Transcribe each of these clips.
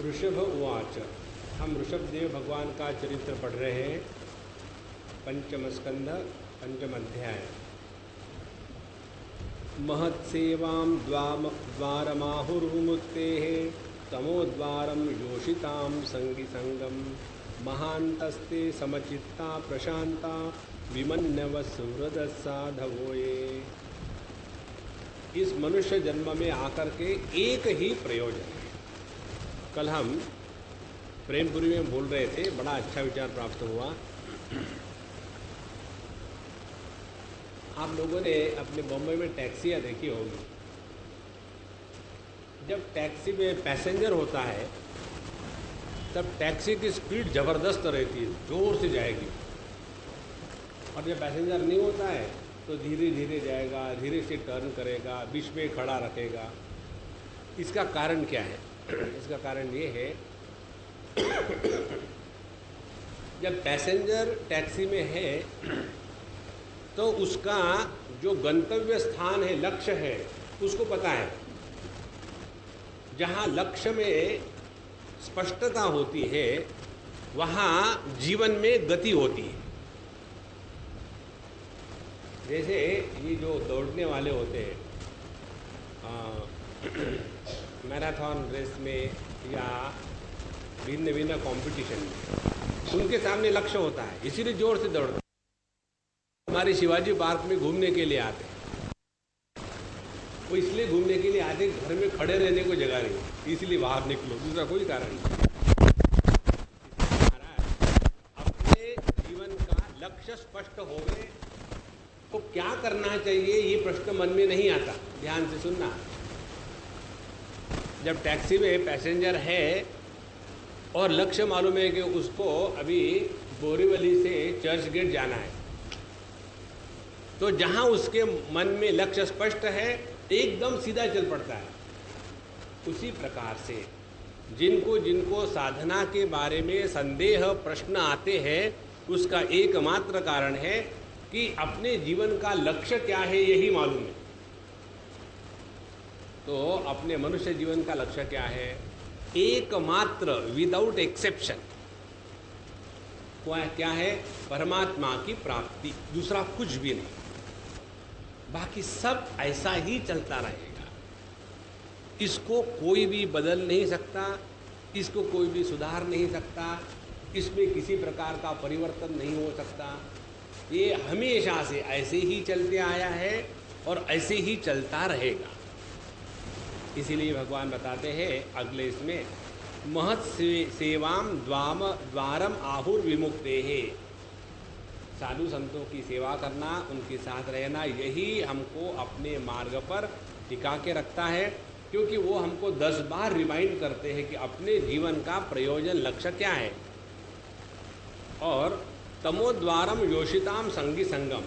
ऋषभ उवाच। हम ऋषभदेव भगवान का चरित्र पढ़ रहे हैं। पंचम स्कंध पंचम अध्याय। महत्सेवां द्वारमाहुर्मुक्तेः तमोद्वारं योषितां संगिसंगम महान्तस्ते समचित्ता प्रशांता विमन्यव सुहृद साधवो ये। इस मनुष्य जन्म में आकर के एक ही प्रयोजन है। कल हम प्रेमपुरी में बोल रहे थे, बड़ा अच्छा विचार प्राप्त हुआ। आप लोगों ने अपने बॉम्बे में टैक्सियाँ देखी होगी। जब टैक्सी में पैसेंजर होता है तब टैक्सी की स्पीड ज़बरदस्त रहती है, ज़ोर से जाएगी। और जब पैसेंजर नहीं होता है तो धीरे धीरे जाएगा, धीरे से टर्न करेगा, बीच में खड़ा रखेगा। इसका कारण क्या है? इसका कारण ये है जब पैसेंजर टैक्सी में है तो उसका जो गंतव्य स्थान है, लक्ष्य है, उसको पता है। जहाँ लक्ष्य में स्पष्टता होती है वहाँ जीवन में गति होती है। जैसे ये जो दौड़ने वाले होते हैं मैराथन रेस में या भिन्न भिन्न कंपटीशन में, उनके सामने लक्ष्य होता है, इसीलिए जोर से दौड़ते हैं। हमारे शिवाजी पार्क में घूमने के लिए आते हैं, वो इसलिए घूमने के लिए आते, घर में खड़े रहने को जगह नहीं, इसलिए बाहर निकलो, दूसरा कोई कारण नहीं। अपने जीवन का लक्ष्य स्पष्ट हो गए तो क्या करना चाहिए ये प्रश्न मन में नहीं आता। ध्यान से सुनना। जब टैक्सी में पैसेंजर है और लक्ष्य मालूम है कि उसको अभी बोरीवली से चर्च गेट जाना है, तो जहां उसके मन में लक्ष्य स्पष्ट है एकदम सीधा चल पड़ता है। उसी प्रकार से जिनको जिनको साधना के बारे में संदेह प्रश्न आते हैं, उसका एकमात्र कारण है कि अपने जीवन का लक्ष्य क्या है यही मालूम है। तो अपने मनुष्य जीवन का लक्ष्य क्या है? एकमात्र, विदाउट एक्सेप्शन, क्या है? परमात्मा की प्राप्ति, दूसरा कुछ भी नहीं। बाकी सब ऐसा ही चलता रहेगा। इसको कोई भी बदल नहीं सकता, इसको कोई भी सुधार नहीं सकता, इसमें किसी प्रकार का परिवर्तन नहीं हो सकता। ये हमेशा से ऐसे ही चलते आया है और ऐसे ही चलता रहेगा। इसीलिए भगवान बताते हैं अगले इसमें, महत् सेवाम द्वारम आहुर विमुक्ते है। साधु संतों की सेवा करना, उनके साथ रहना, यही हमको अपने मार्ग पर टिका के रखता है, क्योंकि वो हमको 10 बार रिमाइंड करते हैं कि अपने जीवन का प्रयोजन, लक्ष्य क्या है। और तमोद्वारम योषिताम संगी संगम,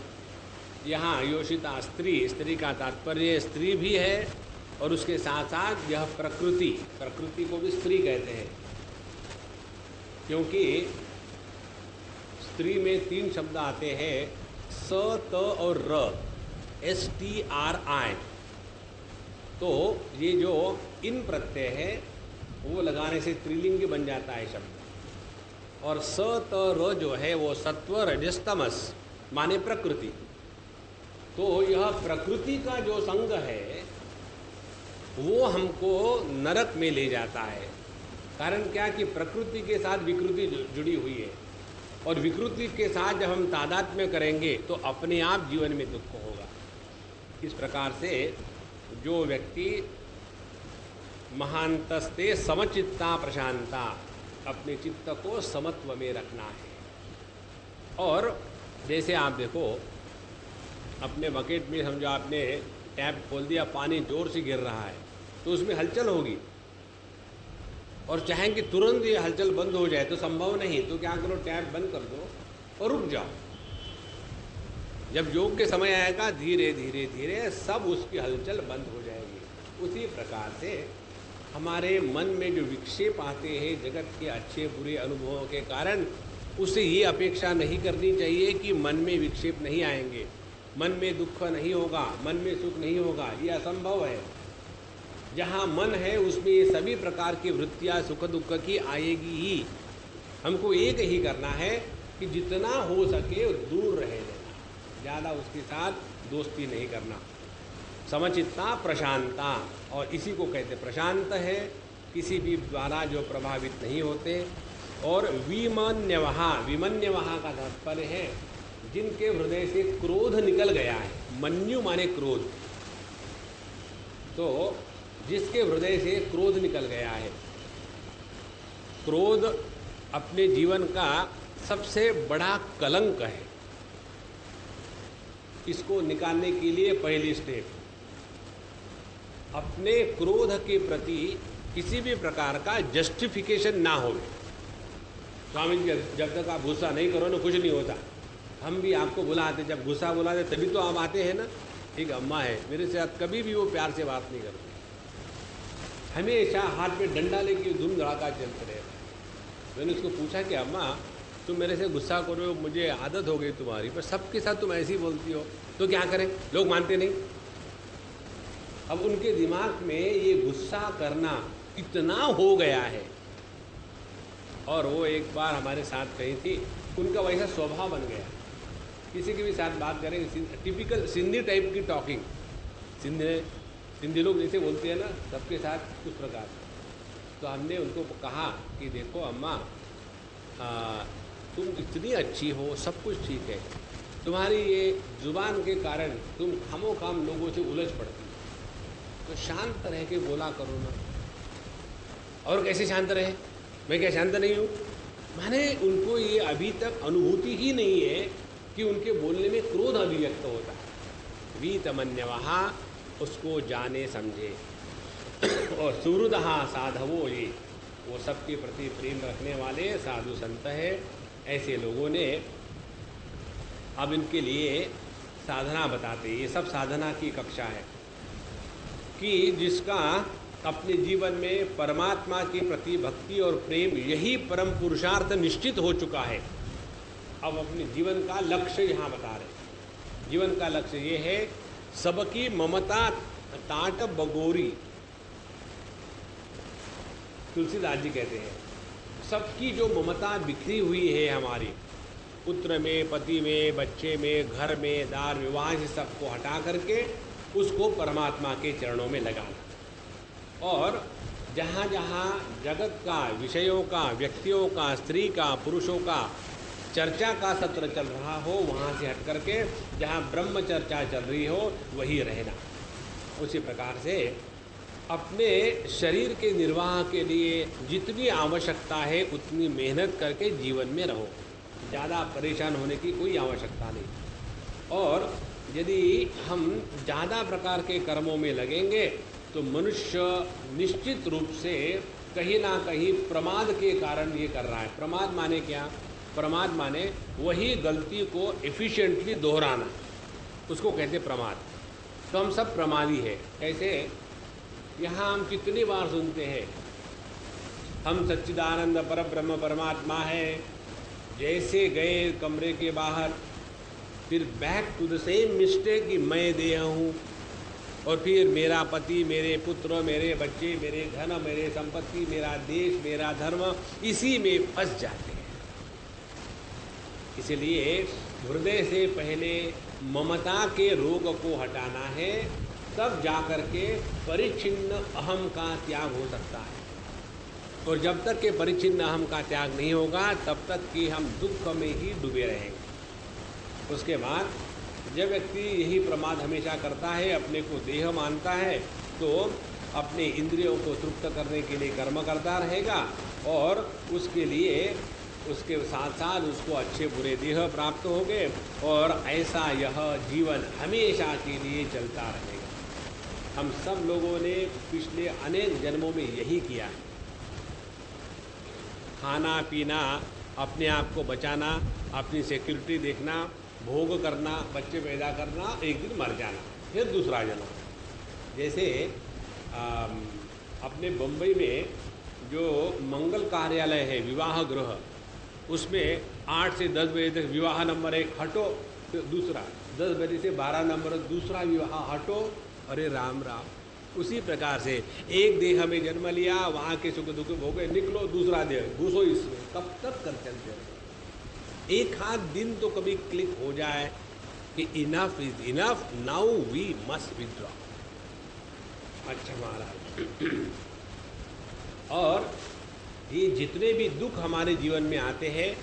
यहाँ योषिता स्त्री, स्त्री का तात्पर्य स्त्री भी है और उसके साथ साथ यह प्रकृति, प्रकृति को भी स्त्री कहते हैं, क्योंकि स्त्री में 3 शब्द आते हैं, स, त और र, STRI। तो ये जो इन प्रत्यय है वो लगाने से स्त्रीलिंग बन जाता है शब्द। और स, त, र जो है वो सत्व, रजस, तमस माने प्रकृति। तो यह प्रकृति का जो संग है वो हमको नरक में ले जाता है। कारण क्या कि प्रकृति के साथ विकृति जुड़ी हुई है, और विकृति के साथ जब हम तादात्म्य करेंगे तो अपने आप जीवन में दुख होगा। इस प्रकार से जो व्यक्ति महांतस्ते समचित्ता प्रशांता, अपने चित्त को समत्व में रखना है। और जैसे आप देखो अपने बकेट में, समझो आपने टैप खोल दिया, पानी जोर से गिर रहा है, तो उसमें हलचल होगी, और चाहेंगे तुरंत ये हलचल बंद हो जाए तो संभव नहीं। तो क्या करो, टैप बंद कर दो और रुक जाओ। जब योग के समय आएगा धीरे धीरे धीरे सब उसकी हलचल बंद हो जाएगी। उसी प्रकार से हमारे मन में जो विक्षेप आते हैं जगत के अच्छे बुरे अनुभवों के कारण, उससे ये अपेक्षा नहीं करनी चाहिए कि मन में विक्षेप नहीं आएंगे, मन में दुख नहीं होगा, मन में सुख नहीं होगा। ये असंभव है। जहाँ मन है उसमें ये सभी प्रकार की वृत्तियाँ सुख दुख की आएगी ही। हमको एक ही करना है कि जितना हो सके दूर रह लेना, ज़्यादा उसके साथ दोस्ती नहीं करना। समचित्ता प्रशांता, और इसी को कहते प्रशांत है, किसी भी द्वारा जो प्रभावित नहीं होते। और विमन्यवहा, विमन्यवहा का तात्पर्य है जिनके हृदय से क्रोध निकल गया है। मन्यु माने क्रोध, तो जिसके हृदय से क्रोध निकल गया है। क्रोध अपने जीवन का सबसे बड़ा कलंक है। इसको निकालने के लिए पहली स्टेप, अपने क्रोध के प्रति किसी भी प्रकार का जस्टिफिकेशन ना हो। स्वामी जी, जब तक आप गुस्सा नहीं करो ना कुछ नहीं होता। हम भी आपको बुलाते, जब गुस्सा बुलाते तभी तो आप आते हैं ना। एक अम्मा है, मेरे साथ कभी भी वो प्यार से बात नहीं करती, हमेशा हाथ में डंडा लेके धूम धड़ाका चलते रहे। मैंने उसको पूछा कि अम्मा तुम मेरे से गुस्सा करो, मुझे आदत हो गई तुम्हारी, पर सबके साथ तुम ऐसी बोलती हो, तो क्या करें, लोग मानते नहीं। अब उनके दिमाग में ये गुस्सा करना इतना हो गया है। और वो एक बार हमारे साथ कही थी, उनका वैसा स्वभाव बन गया, किसी के भी साथ बात करें, टिपिकल सिंधी टाइप की टॉकिंग, सिंधी लोग जैसे बोलते हैं ना, सबके साथ उस प्रकार। तो हमने उनको कहा कि देखो अम्मा, तुम इतनी अच्छी हो, सब कुछ ठीक है, तुम्हारी ये जुबान के कारण तुम खामोखाम लोगों से उलझ पड़ती हो, तो शांत रह के बोला करो ना। और कैसे शांत रहे, मैं क्या शांत नहीं हूँ? मैंने उनको ये अभी तक अनुभूति ही नहीं है कि उनके बोलने में क्रोध अभिव्यक्त होता है। वीतमन्यवहा, उसको जाने समझे। और सुहृदहा साधवो, ये वो सबके प्रति प्रेम रखने वाले साधु संत है। ऐसे लोगों ने अब इनके लिए साधना बताते, ये सब साधना की कक्षा है कि जिसका अपने जीवन में परमात्मा के प्रति भक्ति और प्रेम, यही परम पुरुषार्थ निश्चित हो चुका है। अब अपने जीवन का लक्ष्य यहाँ बता रहे। जीवन का लक्ष्य ये है, सबकी ममता टाट बगोरी, तुलसीदास जी कहते हैं, सबकी जो ममता बिखरी हुई है हमारी, पुत्र में, पति में, बच्चे में, घर में, दार विवाह से सबको हटा करके उसको परमात्मा के चरणों में लगाना। और जहाँ जहाँ जगत का, विषयों का, व्यक्तियों का, स्त्री का, पुरुषों का चर्चा का सत्र चल रहा हो, वहाँ से हट करके जहाँ ब्रह्म चर्चा चल रही हो वही रहना। उसी प्रकार से अपने शरीर के निर्वाह के लिए जितनी आवश्यकता है उतनी मेहनत करके जीवन में रहो, ज़्यादा परेशान होने की कोई आवश्यकता नहीं। और यदि हम ज़्यादा प्रकार के कर्मों में लगेंगे तो मनुष्य निश्चित रूप से कहीं ना कहीं प्रमाद के कारण ये कर रहा है। प्रमाद माने क्या? प्रमाद माने वही गलती को एफिशिएंटली दोहराना, उसको कहते प्रमाद। तो हम सब प्रमादी है। कैसे? यहाँ हम कितनी बार सुनते हैं, हम सच्चिदानंद परब्रह्म परमात्मा है, जैसे गए कमरे के बाहर फिर back to the same mistake कि मैं देह हूँ, और फिर मेरा पति, मेरे पुत्र, मेरे बच्चे, मेरे धन, मेरे संपत्ति, मेरा देश, मेरा धर्म, इसी में फंस जाते हैं। इसलिए हृदय से पहले ममता के रोग को हटाना है, तब जाकर के परिच्छिन्न अहम का त्याग हो सकता है। और जब तक के परिच्छिन्न अहम का त्याग नहीं होगा तब तक कि हम दुख में ही डूबे रहेंगे। उसके बाद जब व्यक्ति यही प्रमाद हमेशा करता है, अपने को देह मानता है, तो अपने इंद्रियों को तृप्त करने के लिए कर्म करता रहेगा, और उसके लिए उसके साथ साथ उसको अच्छे बुरे देह प्राप्त होंगे, और ऐसा यह जीवन हमेशा के लिए चलता रहेगा। हम सब लोगों ने पिछले अनेक जन्मों में यही किया है। खाना पीना, अपने आप को बचाना, अपनी सिक्योरिटी देखना, भोग करना, बच्चे पैदा करना, एक दिन मर जाना, फिर दूसरा जन्म। जैसे अपने बम्बई में जो मंगल कार्यालय है, विवाह गृह, उसमें 8 से 10 बजे तक विवाह नंबर 1 हटो, फिर दूसरा 10 बजे से 12 नंबर दूसरा विवाह हटो। अरे राम राम, उसी प्रकार से एक देह में जन्म लिया, वहाँ के सुख दुख भोगे, निकलो दूसरा देह, घुसो इसमें, कब तक कर चलते रहे। एक हाथ दिन तो कभी क्लिक हो जाए कि enough is enough, now we must withdraw. अच्छा महाराज, और ये जितने भी दुख हमारे जीवन में आते हैं,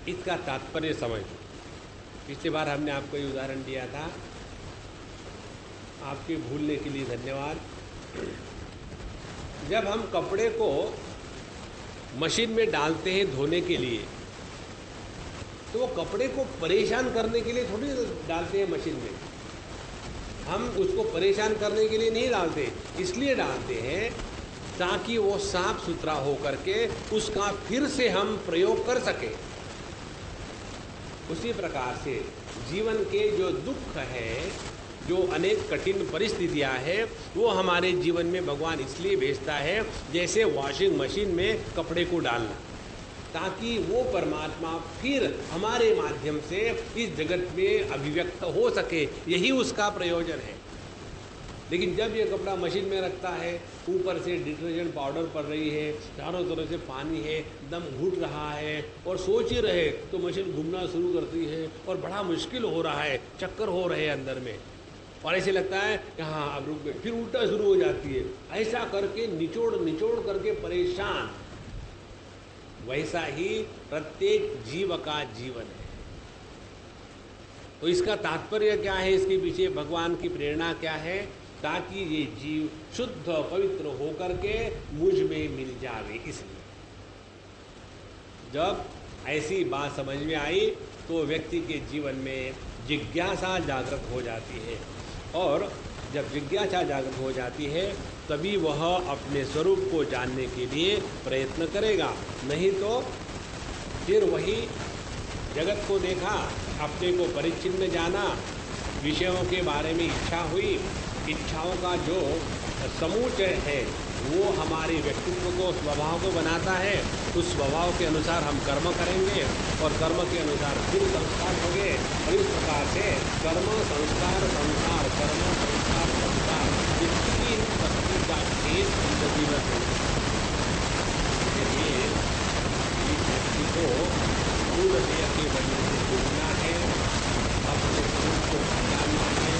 इसका तात्पर्य समझ। पिछली बार हमने आपको ये उदाहरण दिया था, आपके भूलने के लिए धन्यवाद। जब हम कपड़े को मशीन में डालते हैं धोने के लिए, तो वो कपड़े को परेशान करने के लिए थोड़ी डालते हैं मशीन में। हम उसको परेशान करने के लिए नहीं डालते, इसलिए डालते हैं ताकि वो साफ सुथरा हो करके उसका फिर से हम प्रयोग कर सकें। उसी प्रकार से जीवन के जो दुख है, जो अनेक कठिन परिस्थितियां हैं, वो हमारे जीवन में भगवान इसलिए भेजता है, जैसे वॉशिंग मशीन में कपड़े को डालना, ताकि वो परमात्मा फिर हमारे माध्यम से इस जगत में अभिव्यक्त हो सके। यही उसका प्रयोजन है। लेकिन जब ये कपड़ा मशीन में रखता है, ऊपर से डिटर्जेंट पाउडर पड़ रही है, चारों तरफ से पानी है, दम घुट रहा है, और सोच ही रहे तो मशीन घूमना शुरू करती है और बड़ा मुश्किल हो रहा है, चक्कर हो रहे हैं अंदर में, और ऐसे लगता है कि हाँ अब रुक गए, फिर उल्टा शुरू हो जाती है। ऐसा करके निचोड़ निचोड़ करके परेशान। वैसा ही प्रत्येक जीव का जीवन है। तो इसका तात्पर्य क्या है, इसके पीछे भगवान की प्रेरणा क्या है, ताकि ये जीव शुद्ध पवित्र होकर के मुझ में मिल जावे। इसलिए जब ऐसी बात समझ में आई तो व्यक्ति के जीवन में जिज्ञासा जागृत हो जाती है, और जब जिज्ञासा जागृत हो जाती है तभी वह अपने स्वरूप को जानने के लिए प्रयत्न करेगा। नहीं तो फिर वही जगत को देखा, अपने को परिच्छिन्न जाना, विषयों के बारे में इच्छा हुई, इच्छाओं का जो समूचय है वो हमारे व्यक्तित्व को, स्वभाव को बनाता है। उस स्वभाव के अनुसार हम कर्म करेंगे और कर्म के अनुसार फिर संस्कार होंगे, और इस प्रकार से कर्म संस्कार संसार, कर्म संस्कार संस्कार, ये तीन शक्ति का खेल जिंदगी में होगा। इसलिए इस व्यक्ति को पूर्ण देह के वजह से जुड़ना है, अपने स्वरूप को पहचानना है।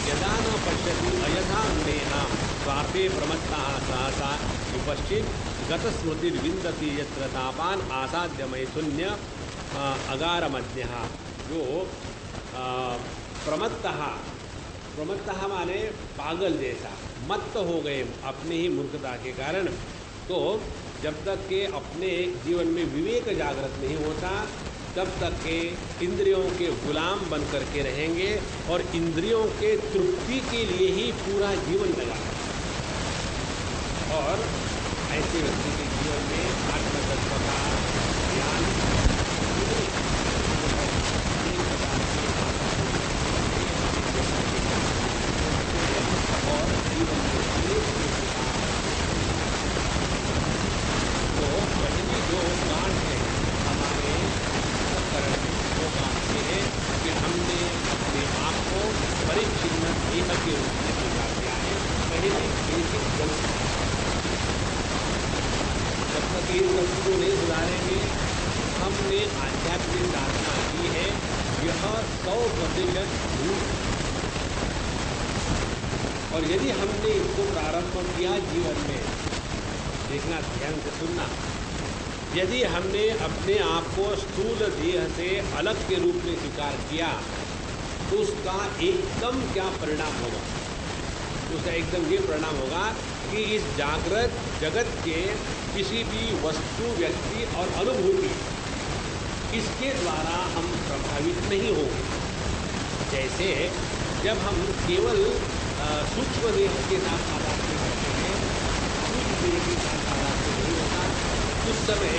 यदा न पश्यति अयथा नेहा स्वार्थे प्रमत्ता सहसा विपश्चित गतस्मृतिर्विन्दति यत्र तापान आसाद्य मैथुन्य अगार मध्य। जो प्रमत्तः माने पागल जैसा, मत्त हो गए अपने ही मूर्खता के कारण। तो जब तक के अपने जीवन में विवेक जागृत नहीं होता, तब तक के इंद्रियों के गुलाम बन करके रहेंगे, और इंद्रियों के तृप्ति के लिए ही पूरा जीवन लगा। और ऐसे व्यक्ति के जीवन में आत्मतत्व का ज्ञान और जीवन तो पहली जो गांठ है हमारे करण वो गांठते हैं कि हमने अपने आप को परिच्छिन्न देह के रूप में स्वीकार किया है। पहली बेसिक गलती, जब तक ये गलती को नहीं सुधारेंगे, हमने आध्यात्मिक साधना की है, यह 100% झूठ। और यदि हमने इसको प्रारंभ किया जीवन में, देखना, ध्यान से सुनना, यदि हमने अपने आप को स्थूल देह से अलग के रूप में स्वीकार किया तो उसका एकदम क्या परिणाम होगा? उसका एकदम ये परिणाम होगा कि इस जागृत जगत के किसी भी वस्तु, व्यक्ति और अनुभूति, इसके द्वारा हम प्रभावित नहीं होंगे। जैसे जब हम केवल सूक्ष्म देह के साथ तादात्म्य करते हैं, सूक्ष्म देह के साथ तादात्म्य नहीं होता, उस समय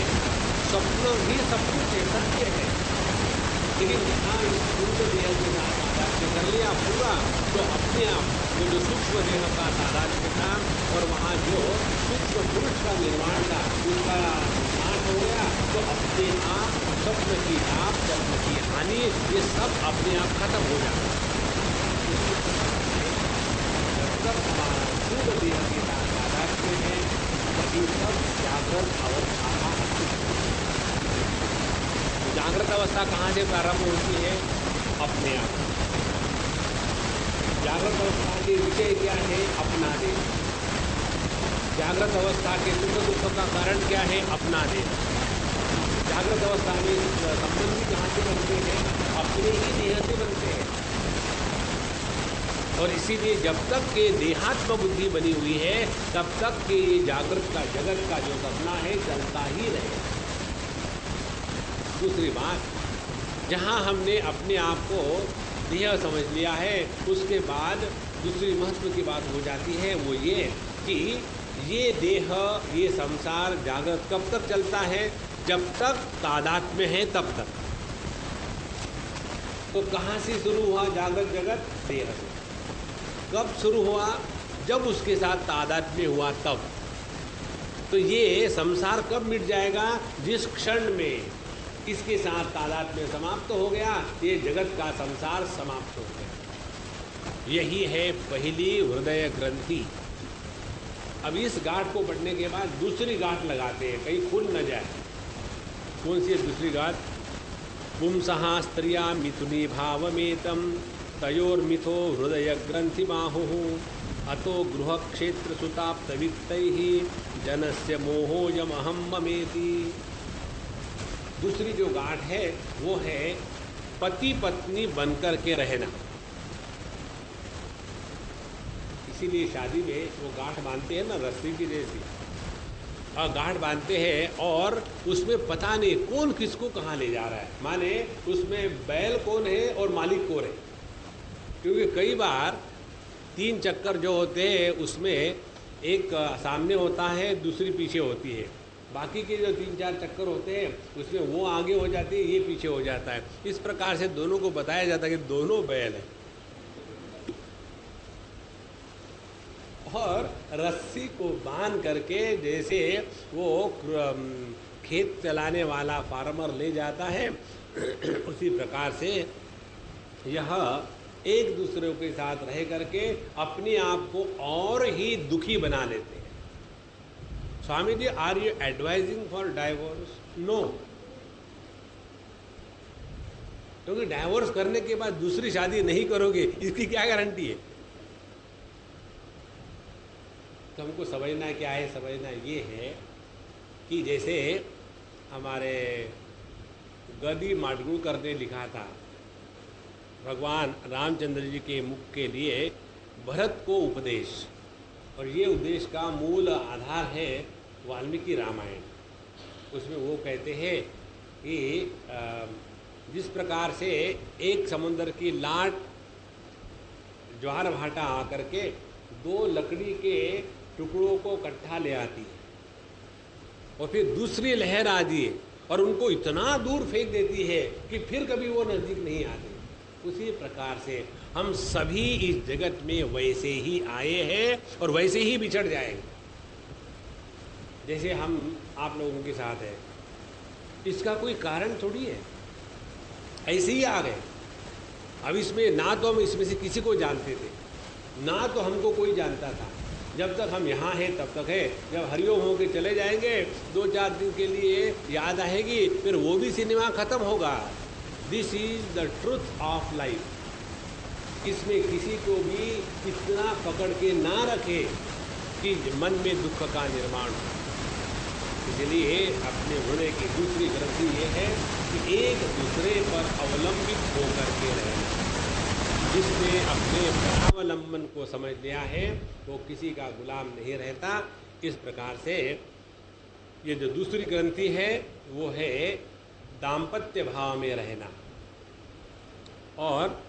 स्वप्न भी सब कुछ सत्य है। लेकिन जहाँ इस सूक्ष्म देह के साथ तादात्म्य कर लिया पूरा, तो अपने आप वो जो सूक्ष्म देह का तादात्म्य था और वहाँ जो सूक्ष्म पुरुष का निर्माण था, उसका नाश हो गया, तो अपने आप स्वप्न की आप स्वप्न की ही ये सब अपने आप खत्म हो जाता है। जब तक हमारा शुद्ध देह के तादाद में है वही सब जागृत अवस्था का अस्तित्व है। जागृत अवस्था कहाँ से प्रारंभ होती है? अपने आप। जागृत अवस्था के विषय क्या है? अपना देह। जागृत अवस्था के सुख दुख का कारण क्या है? अपना देह। जागृत अवस्था में संबंधी कहाँ से बनते हैं? अपने ही देह से बनते हैं। और इसीलिए जब तक के देहात्म बुद्धि बनी हुई है तब तक के ये जागृत का जगत का जो सपना है चलता ही रहे। दूसरी बात, जहाँ हमने अपने आप को देह समझ लिया है उसके बाद दूसरी महत्व की बात हो जाती है, वो ये कि ये देह ये संसार जागृत कब तक चलता है? जब तक तादात्म्य में है तब तक। तो कहाँ से शुरू हुआ जागृत जगत? देह से। कब शुरू हुआ? जब उसके साथ तादात्म्य हुआ तब। तो ये संसार कब मिट जाएगा? जिस क्षण में इसके साथ तादात्म्य समाप्त हो गया, ये जगत का संसार समाप्त हो गया। यही है पहली हृदय ग्रंथि। अब इस गांठ को बढ़ने के बाद दूसरी गांठ लगाते हैं, कहीं खुल न जाए। कौन सी है दूसरी गांठ? पुंसः स्त्रिया मिथुनी भावमेतम तयोर्मिथो हृदय ग्रंथि बाहुः अतो गृह क्षेत्र सुताप्त वित्तैः जनस्य मोहोयमहं ममेति। दूसरी जो गांठ है वो है पति पत्नी बनकर के रहना। इसीलिए शादी में वो गांठ बांधते हैं ना, रस्सी की जैसी, और गांठ बांधते हैं और उसमें पता नहीं कौन किसको कहाँ ले जा रहा है। माने उसमें बैल कौन है और मालिक कौन है, क्योंकि कई बार 3 चक्कर जो होते हैं उसमें एक सामने होता है, दूसरी पीछे होती है। बाकी के जो 3-4 चक्कर होते हैं उसमें वो आगे हो जाती है, ये पीछे हो जाता है। इस प्रकार से दोनों को बताया जाता है कि दोनों बैल हैं। और रस्सी को बांध करके जैसे वो खेत चलाने वाला फार्मर ले जाता है उसी प्रकार से यह एक दूसरे के साथ रह करके अपने आप को और ही दुखी बना लेते हैं। Swami ji, are you advising for divorce? No, क्योंकि डाइवोर्स करने के बाद दूसरी शादी नहीं करोगे इसकी क्या गारंटी है? तो हमको समझना क्या है? समझना ये है कि जैसे हमारे गदी माडगुळकर ने लिखा था, भगवान रामचंद्र जी के मुख के लिए भरत को उपदेश, और ये उपदेश का मूल आधार है वाल्मीकि रामायण। उसमें वो कहते हैं कि जिस प्रकार से एक समुद्र की लाट ज्वार भाटा आकर के 2 लकड़ी के टुकड़ों को इकट्ठा ले आती है और फिर दूसरी लहर आती है और उनको इतना दूर फेंक देती है कि फिर कभी वो नज़दीक नहीं आते, उसी प्रकार से हम सभी इस जगत में वैसे ही आए हैं और वैसे ही बिछड़ जाएंगे। जैसे हम आप लोगों के साथ है, इसका कोई कारण थोड़ी है, ऐसे ही आ गए। अब इसमें ना तो हम इसमें से किसी को जानते थे, ना तो हमको कोई जानता था। जब तक हम यहाँ हैं तब तक है, जब हरिओम हो के चले जाएंगे 2-4 दिन के लिए याद आएगी, फिर वो भी सिनेमा ख़त्म होगा। This is the truth of life. इसमें किसी को भी इतना पकड़ के ना रखे कि मन में दुख का निर्माण हो। इसलिए अपने हृदय की दूसरी ग्रंथि ये है कि एक दूसरे पर अवलंबित होकर के रहना। जिसने अपने परावलंबन को समझ लिया है वो किसी का गुलाम नहीं रहता। इस प्रकार से ये जो दूसरी ग्रंथि है वो है दाम्पत्य भाव में रहना, और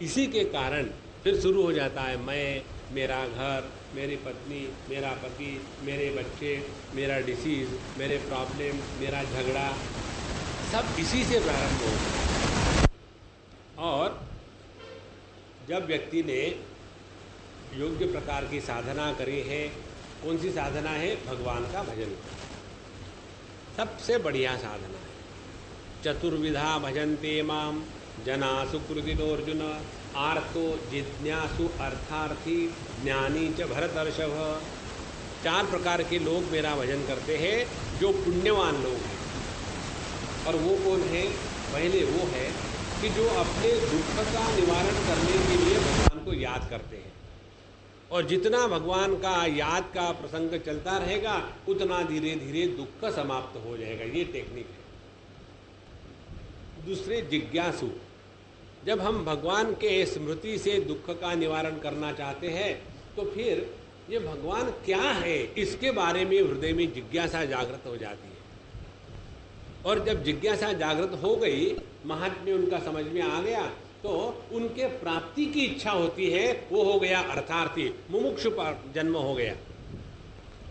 इसी के कारण फिर शुरू हो जाता है मैं, मेरा घर, मेरी पत्नी, मेरा पति, मेरे बच्चे, मेरा डिसीज़, मेरे प्रॉब्लम, मेरा झगड़ा, सब इसी से प्रारंभ होगा। और जब व्यक्ति ने योग्य प्रकार की साधना करी है, कौन सी साधना है? भगवान का भजन, सबसे बढ़िया साधना है। चतुर्विधा भजन्ते माम जना सुकृतितो अर्जुन आर्तो जिज्ञासु अर्थार्थी ज्ञानी च भरतर्षभ। 4 प्रकार के लोग मेरा भजन करते हैं जो पुण्यवान लोग हैं। और वो कौन है? पहले वो है कि जो अपने दुख का निवारण करने के लिए भगवान को याद करते हैं, और जितना भगवान का याद का प्रसंग चलता रहेगा उतना धीरे धीरे दुख समाप्त हो जाएगा। ये टेक्निक है। दूसरे जिज्ञासु, जब हम भगवान के स्मृति से दुख का निवारण करना चाहते हैं तो फिर ये भगवान क्या है इसके बारे में हृदय में जिज्ञासा जागृत हो जाती है। और जब जिज्ञासा जागृत हो गई, महात्म्य उनका समझ में आ गया, तो उनके प्राप्ति की इच्छा होती है। वो हो गया अर्थार्थी, मुमुक्षु जन्म हो गया।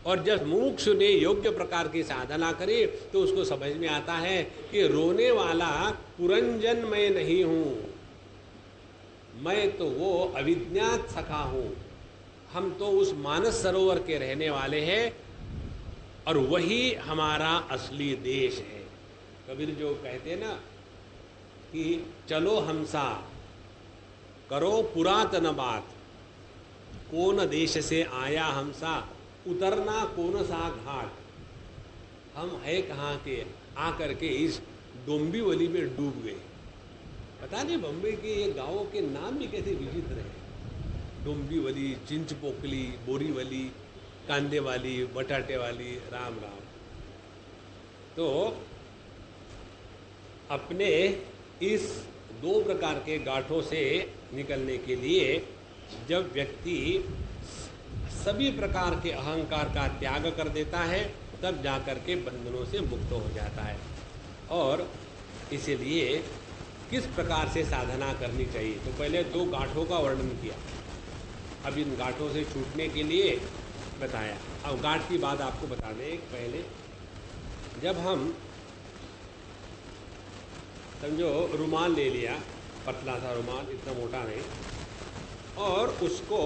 और जब मुमुक्षु ने योग्य प्रकार की साधना करी तो उसको समझ में आता है कि रोने वाला पुरंजन मैं नहीं हूं, मैं तो वो अविज्ञात सखा हूं। हम तो उस मानस सरोवर के रहने वाले हैं और वही हमारा असली देश है। कबीर जो कहते हैं ना कि चलो हमसा करो पुरातन बात, कौन देश से आया हमसा उतरना कौन सा घाट। हम है कहाँ के, आकर के इस डोंबिवली में डूब गए। पता नहीं बम्बई के ये गांवों के नाम भी कैसे विचित्र हैं। डोंबिवली, चिंचपोकली, बोरीवली, कांदेवाली, बटाटे वाली, राम राम। तो अपने इस 2 प्रकार के गांठों से निकलने के लिए जब व्यक्ति सभी प्रकार के अहंकार का त्याग कर देता है तब जाकर के बंधनों से मुक्त हो जाता है। और इसीलिए किस प्रकार से साधना करनी चाहिए, तो पहले 2 गांठों का वर्णन किया। अब इन गांठों से छूटने के लिए बताया। अब गांठ की बात आपको बता दें। पहले जब हम समझो रुमाल ले लिया, पतला सा रुमाल, इतना मोटा नहीं, और उसको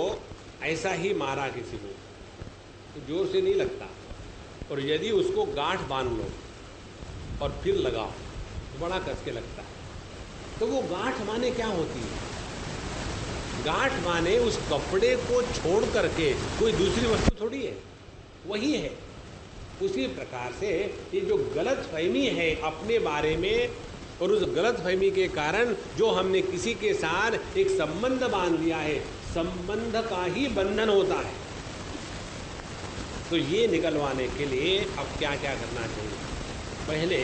ऐसा ही मारा किसी को तो जोर से नहीं लगता। और यदि उसको गांठ बांध लो और फिर लगाओ तो बड़ा कस के लगता है। तो वो गांठ माने क्या होती है? गांठ माने उस कपड़े को छोड़ करके कोई दूसरी वस्तु थोड़ी है, वही है। उसी प्रकार से ये जो गलत फहमी है अपने बारे में, और उस गलत फहमी के कारण जो हमने किसी के साथ एक संबंध बांध लिया है, संबंध का ही बंधन होता है। तो ये निकलवाने के लिए अब क्या क्या करना चाहिए? पहले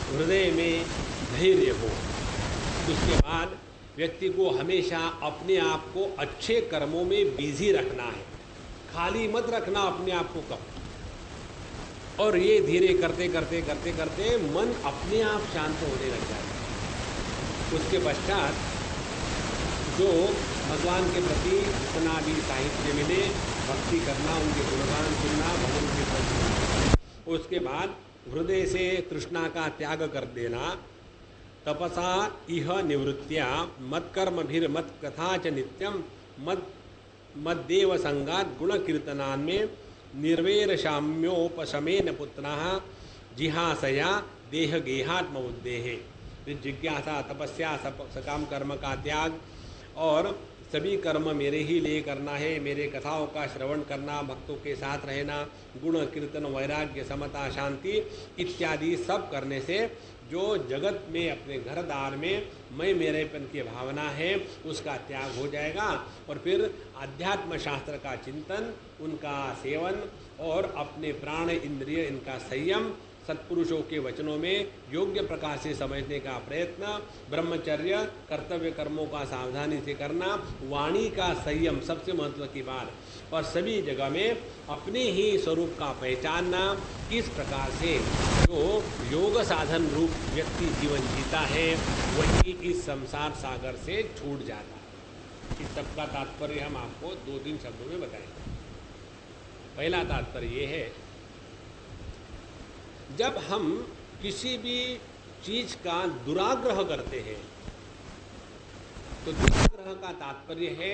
हृदय में धैर्य हो। उसके बाद व्यक्ति को हमेशा अपने आप को अच्छे कर्मों में बिजी रखना है, खाली मत रखना अपने आप को कब। और ये धीरे करते करते करते करते मन अपने आप शांत होने लग जाता है। उसके पश्चात जो भगवान के प्रति जितना भी साहित्य मिले, भक्ति करना, उनके गुणगान सुनना, भगवान के प्रति। उसके बाद हृदय से तृष्णा का त्याग कर देना। तपसा इह निवृत्त्या मत्कर्मभिर्मत् कथा च नित्यम मद्देव संगात गुण कीर्तनान में निर्वेरशाम्योपशमेन पुत्रः जिहासया देह गेहात्म उद्देहे। जिज्ञासा, तपस्या, सकाम कर्म का त्याग और सभी कर्म मेरे ही लिए करना है, मेरे कथाओं का श्रवण करना, भक्तों के साथ रहना, गुण कीर्तन, वैराग्य, समता, शांति इत्यादि सब करने से जो जगत में अपने घर द्वार में मैं मेरेपन की भावना है उसका त्याग हो जाएगा। और फिर आध्यात्म शास्त्र का चिंतन, उनका सेवन और अपने प्राण इंद्रिय इनका संयम, सत्पुरुषों के वचनों में योग्य प्रकार से समझने का प्रयत्न, ब्रह्मचर्य, कर्तव्य कर्मों का सावधानी से करना, वाणी का संयम सबसे महत्व की बात, और सभी जगह में अपने ही स्वरूप का पहचानना। इस प्रकार से जो योग साधन रूप व्यक्ति जीवन जीता है वही इस संसार सागर से छूट जाता है। इस सब का तात्पर्य हम आपको 2-3 शब्दों में बताएंगे। पहला तात्पर्य ये है, जब हम किसी भी चीज का दुराग्रह करते हैं तो दुराग्रह का तात्पर्य है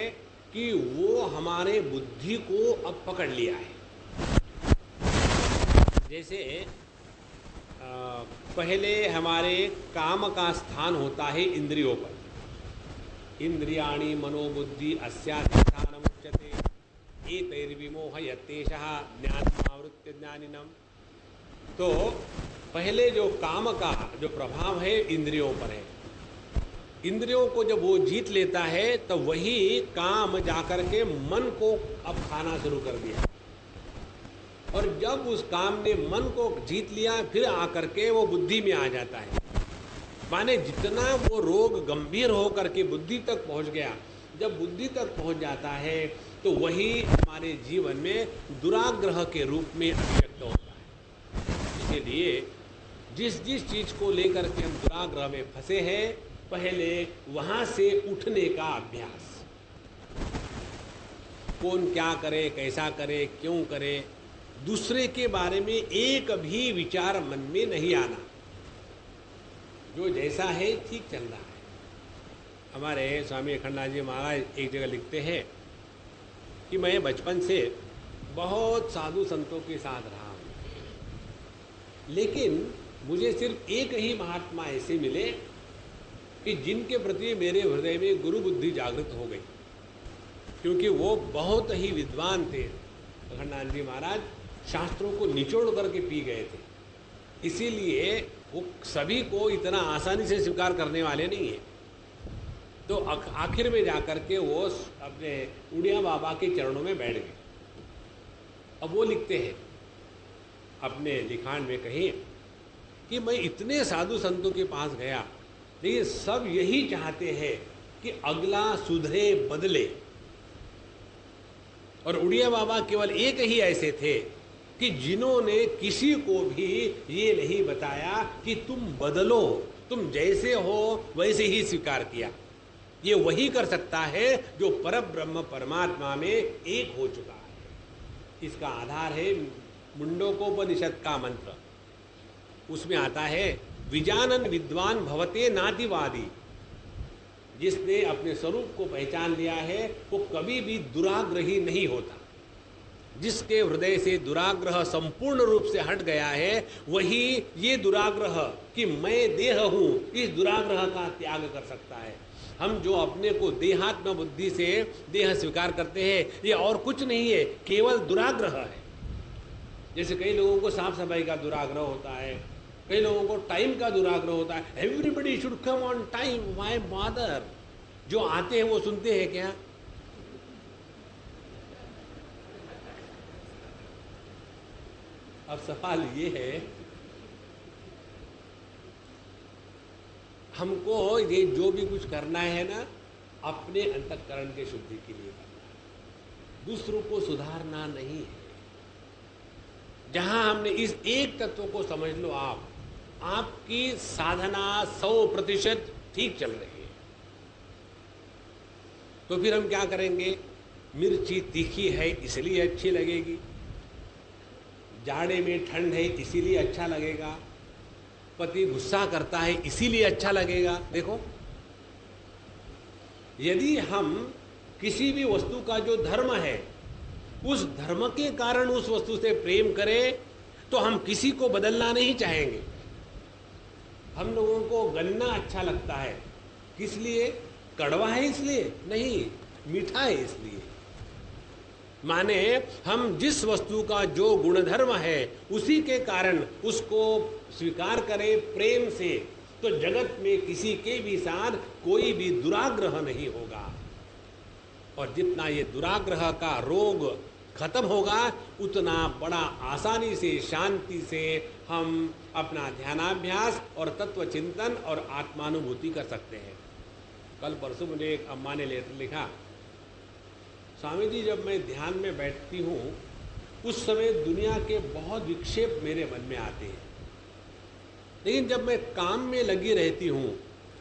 कि वो हमारे बुद्धि को अब पकड़ लिया है। जैसे पहले हमारे काम का स्थान होता है इंद्रियों पर। इंद्रियाणि मनोबुद्धि अस्याधिष्ठानम् उच्यते एतैर्विमोहयत्येषः ज्ञानमावृत्य ज्ञानिनम्। तो पहले जो काम का जो प्रभाव है इंद्रियों पर है। इंद्रियों को जब वो जीत लेता है तो वही काम जाकर के मन को अब खाना शुरू कर दिया, और जब उस काम ने मन को जीत लिया फिर आकर के वो बुद्धि में आ जाता है। माने जितना वो रोग गंभीर होकर के बुद्धि तक पहुंच गया, जब बुद्धि तक पहुंच जाता है तो वही हमारे जीवन में दुराग्रह के रूप में अभिव्यक्त होता है। इसलिए जिस जिस चीज को लेकर के हम दुराग्रह में फंसे हैं, पहले वहां से उठने का अभ्यास। कौन क्या करे, कैसा करे, क्यों करे, दूसरे के बारे में एक भी विचार मन में नहीं आना। जो जैसा है ठीक चल रहा है। हमारे स्वामी अखंडानंद जी महाराज एक जगह लिखते हैं कि मैं बचपन से बहुत साधु संतों के साथ रहा हूँ, लेकिन मुझे सिर्फ एक ही महात्मा ऐसे मिले कि जिनके प्रति मेरे हृदय में गुरु बुद्धि जागृत हो गई, क्योंकि वो बहुत ही विद्वान थे। अखंडानंद जी महाराज शास्त्रों को निचोड़ करके पी गए थे, इसीलिए वो सभी को इतना आसानी से स्वीकार करने वाले नहीं है। तो आखिर में जाकर के वो अपने उड़िया बाबा के चरणों में बैठ गए। अब वो लिखते हैं अपने लिखान में कहीं कि मैं इतने साधु संतों के पास गया, लेकिन सब यही चाहते हैं कि अगला सुधरे बदले, और उड़िया बाबा केवल एक ही ऐसे थे कि जिन्होंने किसी को भी ये नहीं बताया कि तुम बदलो, तुम जैसे हो वैसे ही स्वीकार किया। ये वही कर सकता है जो परब्रह्म परमात्मा में एक हो चुका है। इसका आधार है मुंडकोपनिषद का मंत्र। उसमें आता है विजानन विद्वान भवते नातिवादी। जिसने अपने स्वरूप को पहचान लिया है वो कभी भी दुराग्रही नहीं होता। जिसके हृदय से दुराग्रह संपूर्ण रूप से हट गया है, वही ये दुराग्रह कि मैं देह हूं, इस दुराग्रह का त्याग कर सकता है। हम जो अपने को देहात्म बुद्धि से देह स्वीकार करते हैं, ये और कुछ नहीं है, केवल दुराग्रह है। जैसे कई लोगों को साफ सफाई का दुराग्रह होता है, कई लोगों को टाइम का दुराग्रह होता है। Everybody should come on time, why bother? जो आते हैं वो सुनते हैं क्या? अब सवाल ये है, हमको ये जो भी कुछ करना है ना, अपने अंतःकरण के शुद्धि के लिए करना है, दूसरों को सुधारना नहीं है। जहां हमने इस एक तत्व को समझ लो, आपकी साधना 100% ठीक चल रही है, तो फिर हम क्या करेंगे? मिर्ची तीखी है इसलिए अच्छी लगेगी, जाड़े में ठंड है इसीलिए अच्छा लगेगा, पति गुस्सा करता है इसीलिए अच्छा लगेगा। देखो, यदि हम किसी भी वस्तु का जो धर्म है, उस धर्म के कारण उस वस्तु से प्रेम करें, तो हम किसी को बदलना नहीं चाहेंगे। हम लोगों को गन्ना अच्छा लगता है, किस लिए? कड़वा है इसलिए नहीं, मीठा है इसलिए। माने हम जिस वस्तु का जो गुणधर्म है उसी के कारण उसको स्वीकार करें प्रेम से, तो जगत में किसी के भी साथ कोई भी दुराग्रह नहीं होगा। और जितना ये दुराग्रह का रोग खत्म होगा, उतना बड़ा आसानी से, शांति से हम अपना ध्यानाभ्यास और तत्व चिंतन और आत्मानुभूति कर सकते हैं। कल परसों मुझे एक अम्मा ने लेटर लिखा, स्वामी जी जब मैं ध्यान में बैठती हूँ उस समय दुनिया के बहुत विक्षेप मेरे मन में आते हैं, लेकिन जब मैं काम में लगी रहती हूँ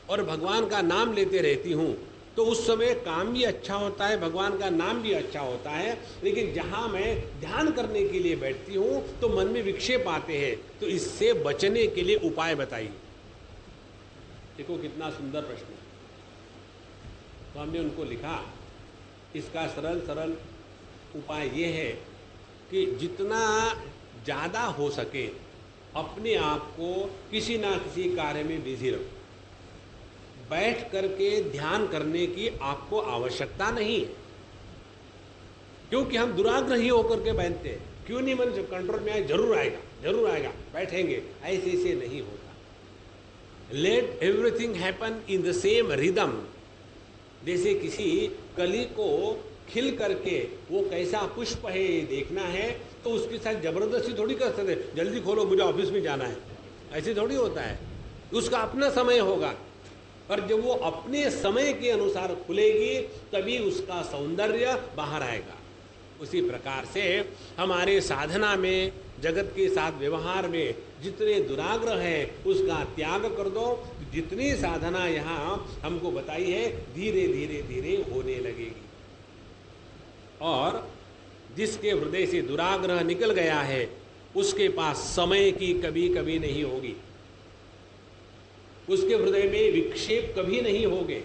और भगवान का नाम लेते रहती हूँ तो उस समय काम भी अच्छा होता है, भगवान का नाम भी अच्छा होता है। लेकिन जहाँ मैं ध्यान करने के लिए बैठती हूँ तो मन में विक्षेप आते हैं, तो इससे बचने के लिए उपाय बताइए। देखो कितना सुंदर प्रश्न। तो हमने उनको लिखा, इसका सरल उपाय ये है कि जितना ज़्यादा हो सके अपने आप को किसी ना किसी कार्य में बिजी रखो। बैठ करके ध्यान करने की आपको आवश्यकता नहीं है, क्योंकि हम दुराग्रही होकर के बैठते हैं। क्यों नहीं मन कंट्रोल में आए, जरूर आएगा जरूर आएगा, बैठेंगे, ऐसे नहीं होता। Late everything happen in the same rhythm. जैसे किसी कली को खिल करके वो कैसा पुष्प है ये देखना है, तो उसके साथ जबरदस्ती थोड़ी कर सकते, जल्दी खोलो मुझे ऑफिस में जाना है, ऐसे थोड़ी होता है। उसका अपना समय होगा, और जब वो अपने समय के अनुसार खुलेगी तभी उसका सौंदर्य बाहर आएगा। उसी प्रकार से हमारे साधना में, जगत के साथ व्यवहार में जितने दुराग्रह है उसका त्याग कर दो। जितनी साधना यहाँ हमको बताई है धीरे धीरे धीरे होने लगेगी। और जिसके हृदय से दुराग्रह निकल गया है उसके पास समय की कभी कभी नहीं होगी, उसके हृदय में विक्षेप कभी नहीं होंगे।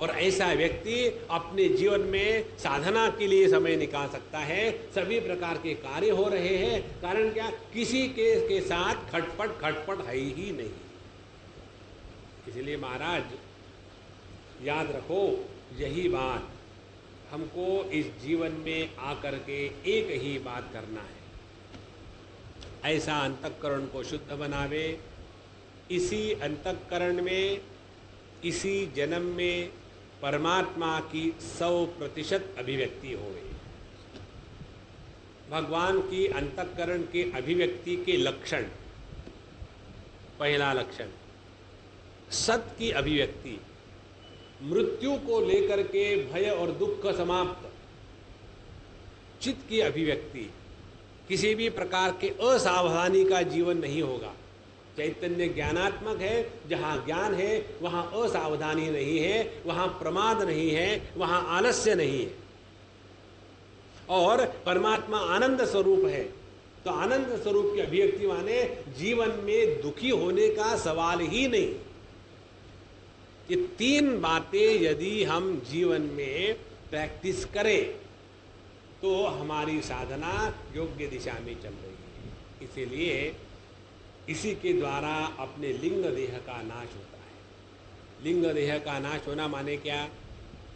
और ऐसा व्यक्ति अपने जीवन में साधना के लिए समय निकाल सकता है। सभी प्रकार के कार्य हो रहे हैं, कारण क्या, किसी के साथ खटपट है ही नहीं। इसलिए महाराज याद रखो, यही बात हमको इस जीवन में आकर के एक ही बात करना है, ऐसा अंतःकरण को शुद्ध बनावे। इसी अंतःकरण में, इसी जन्म में परमात्मा की 100% अभिव्यक्ति होवे। भगवान की अंतःकरण के अभिव्यक्ति के लक्षण, पहला लक्षण सत की अभिव्यक्ति, मृत्यु को लेकर के भय और दुख समाप्त, चित्त की अभिव्यक्ति, किसी भी प्रकार के असावधानी का जीवन नहीं होगा। चैतन्य ज्ञानात्मक है, जहाँ ज्ञान है वहाँ असावधानी नहीं है, वहाँ प्रमाद नहीं है, वहाँ आलस्य नहीं है। और परमात्मा आनंद स्वरूप है, तो आनंद स्वरूप की अभिव्यक्ति माने जीवन में दुखी होने का सवाल ही नहीं। ये तीन बातें यदि हम जीवन में प्रैक्टिस करें तो हमारी साधना योग्य दिशा में चल रही है। इसीलिए इसी के द्वारा अपने लिंग देह का नाश होता है। लिंग देह का नाश होना माने क्या,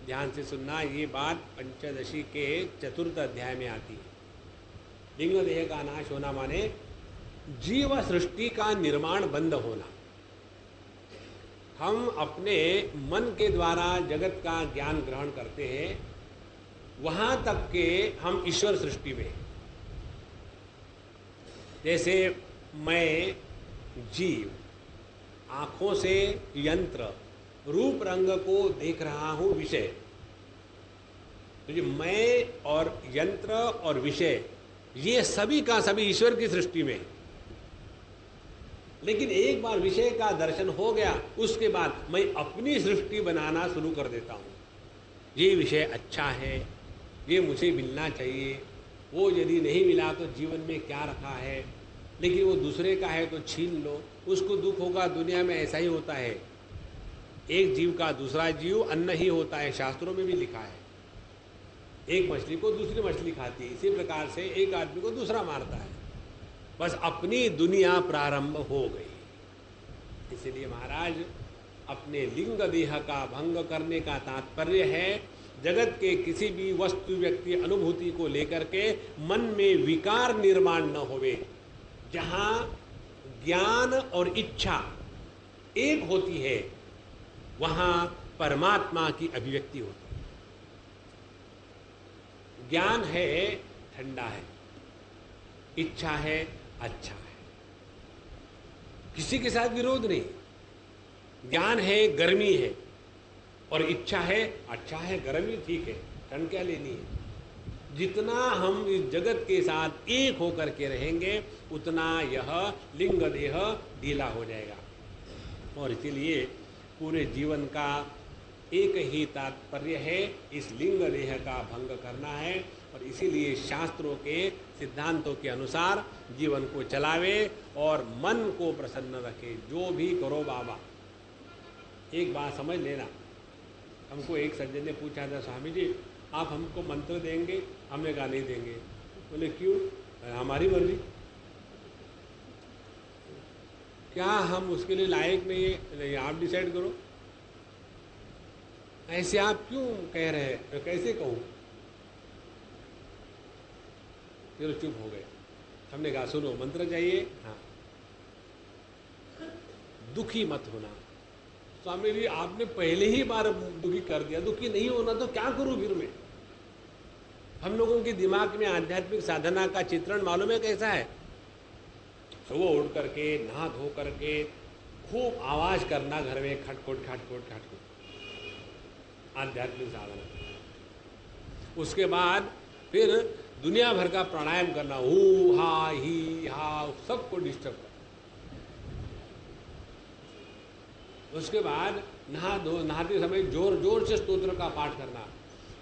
ध्यान से सुनना, ये बात पंचदशी के 4th अध्याय में आती है। लिंग देह का नाश होना माने जीव सृष्टि का निर्माण बंद होना। हम अपने मन के द्वारा जगत का ज्ञान ग्रहण करते हैं, वहां तक के हम ईश्वर सृष्टि में। जैसे मैं जीव, आंखों से यंत्र, रूप रंग को देख रहा हूं विषय, तो ये मैं और यंत्र और विषय ये सभी का सभी ईश्वर की सृष्टि में। लेकिन एक बार विषय का दर्शन हो गया, उसके बाद मैं अपनी सृष्टि बनाना शुरू कर देता हूं। ये विषय अच्छा है, ये मुझे मिलना चाहिए, वो यदि नहीं मिला तो जीवन में क्या रखा है, लेकिन वो दूसरे का है तो छीन लो, उसको दुख होगा। दुनिया में ऐसा ही होता है, एक जीव का दूसरा जीव अन्न ही होता है, शास्त्रों में भी लिखा है। एक मछली को दूसरी मछली खाती है, इसी प्रकार से एक आदमी को दूसरा मारता है, बस अपनी दुनिया प्रारंभ हो गई। इसलिए महाराज अपने लिंग देह का भंग करने का तात्पर्य है जगत के किसी भी वस्तु, व्यक्ति, अनुभूति को लेकर के मन में विकार निर्माण न होवे। जहाँ ज्ञान और इच्छा एक होती है वहाँ परमात्मा की अभिव्यक्ति होती है। ज्ञान है, ठंडा है, इच्छा है, अच्छा है, किसी के साथ विरोध नहीं। ज्ञान है, गर्मी है, और इच्छा है, अच्छा है, गर्मी ठीक है, ठंड क्या लेनी है। जितना हम इस जगत के साथ एक होकर के रहेंगे उतना यह लिंग देह ढीला हो जाएगा। और इसीलिए पूरे जीवन का एक ही तात्पर्य है, इस लिंग देह का भंग करना है। और इसीलिए शास्त्रों के सिद्धांतों के अनुसार जीवन को चलावे और मन को प्रसन्न रखे। जो भी करो बाबा, एक बात समझ लेना, हमको एक सज्जन ने पूछा था, स्वामी जी आप हमको मंत्र देंगे? हमने कहा नहीं देंगे। बोले क्यों? हमारी मर्जी। क्या हम उसके लिए लायक नहीं है? नहीं, आप डिसाइड करो। ऐसे आप क्यों कह रहे हैं? मैं कैसे कहूँ? फिर चुप हो गए। हमने कहा सुनो, मंत्र चाहिए? हाँ। दुखी मत होना। स्वामी जी आपने पहले ही बार दुखी कर दिया, दुखी नहीं होना तो क्या करूं फिर मैं? हम लोगों के दिमाग में आध्यात्मिक साधना का चित्रण मालूम है कैसा है? सुबह उठ करके नहा धो करके खूब आवाज करना घर में, खटखट खटखट खटखट, आध्यात्मिक साधना। उसके बाद फिर दुनिया भर का प्राणायाम करना, हु हा ही हा, सबको डिस्टर्ब करना। उसके बाद नहाते समय जोर जोर से स्तोत्र का पाठ करना।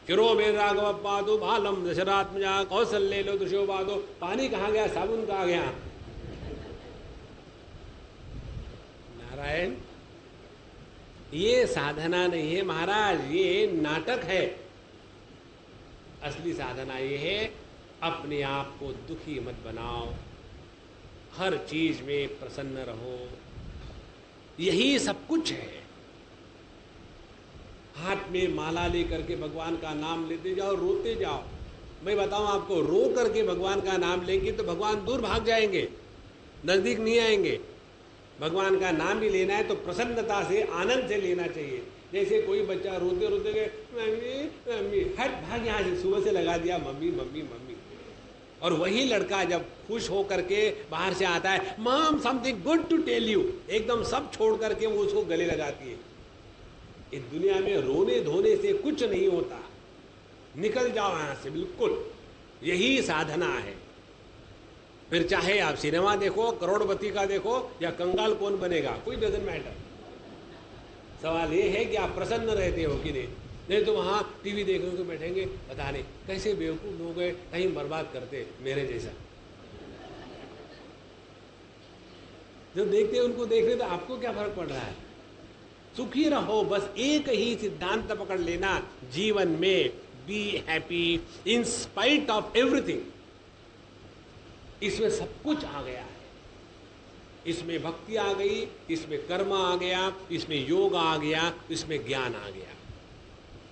किरो में राघव पादो बालम दशरात्मजा कौशल्य लो दुष्यो बादो। पानी कहाँ गया? साबुन कहाँ गया? नारायण, ये साधना नहीं है महाराज, ये नाटक है। असली साधना ये है, अपने आप को दुखी मत बनाओ, हर चीज में प्रसन्न रहो, यही सब कुछ है। हाथ में माला लेकर के भगवान का नाम लेते जाओ, रोते जाओ। मैं बताऊं आपको, रो करके भगवान का नाम लेंगे तो भगवान दूर भाग जाएंगे, नजदीक नहीं आएंगे। भगवान का नाम भी लेना है तो प्रसन्नता से, आनंद से लेना चाहिए। जैसे कोई बच्चा रोते रोते गए, मम्मी मम्मी, हट भाग यहाँ से, सुबह से लगा दिया मम्मी मम्मी मम्मी। और वही लड़का जब खुश हो करके बाहर से आता है, mom something good to tell you, एकदम सब छोड़ करके वो उसको गले लगाती है। इस दुनिया में रोने धोने से कुछ नहीं होता, निकल जाओ यहां से बिल्कुल। यही साधना है। फिर चाहे आप सिनेमा देखो, करोड़पति का देखो, या कंगाल कौन बनेगा, कोई डजंट मैटर। सवाल ये है कि आप प्रसन्न रहते हो कि नहीं तो वहां टीवी देखने को बैठेंगे, पता नहीं कैसे बेवकूफ लोग हैं, टाइम बर्बाद करते मेरे जैसा। जो देखते हैं उनको देख रहे तो आपको क्या फर्क पड़ रहा है? सुखी रहो, बस एक ही सिद्धांत पकड़ लेना जीवन में, be happy in spite of everything. इसमें सब कुछ आ गया है। इसमें भक्ति आ गई, इसमें कर्म आ गया, इसमें योग आ गया, इसमें ज्ञान आ गया।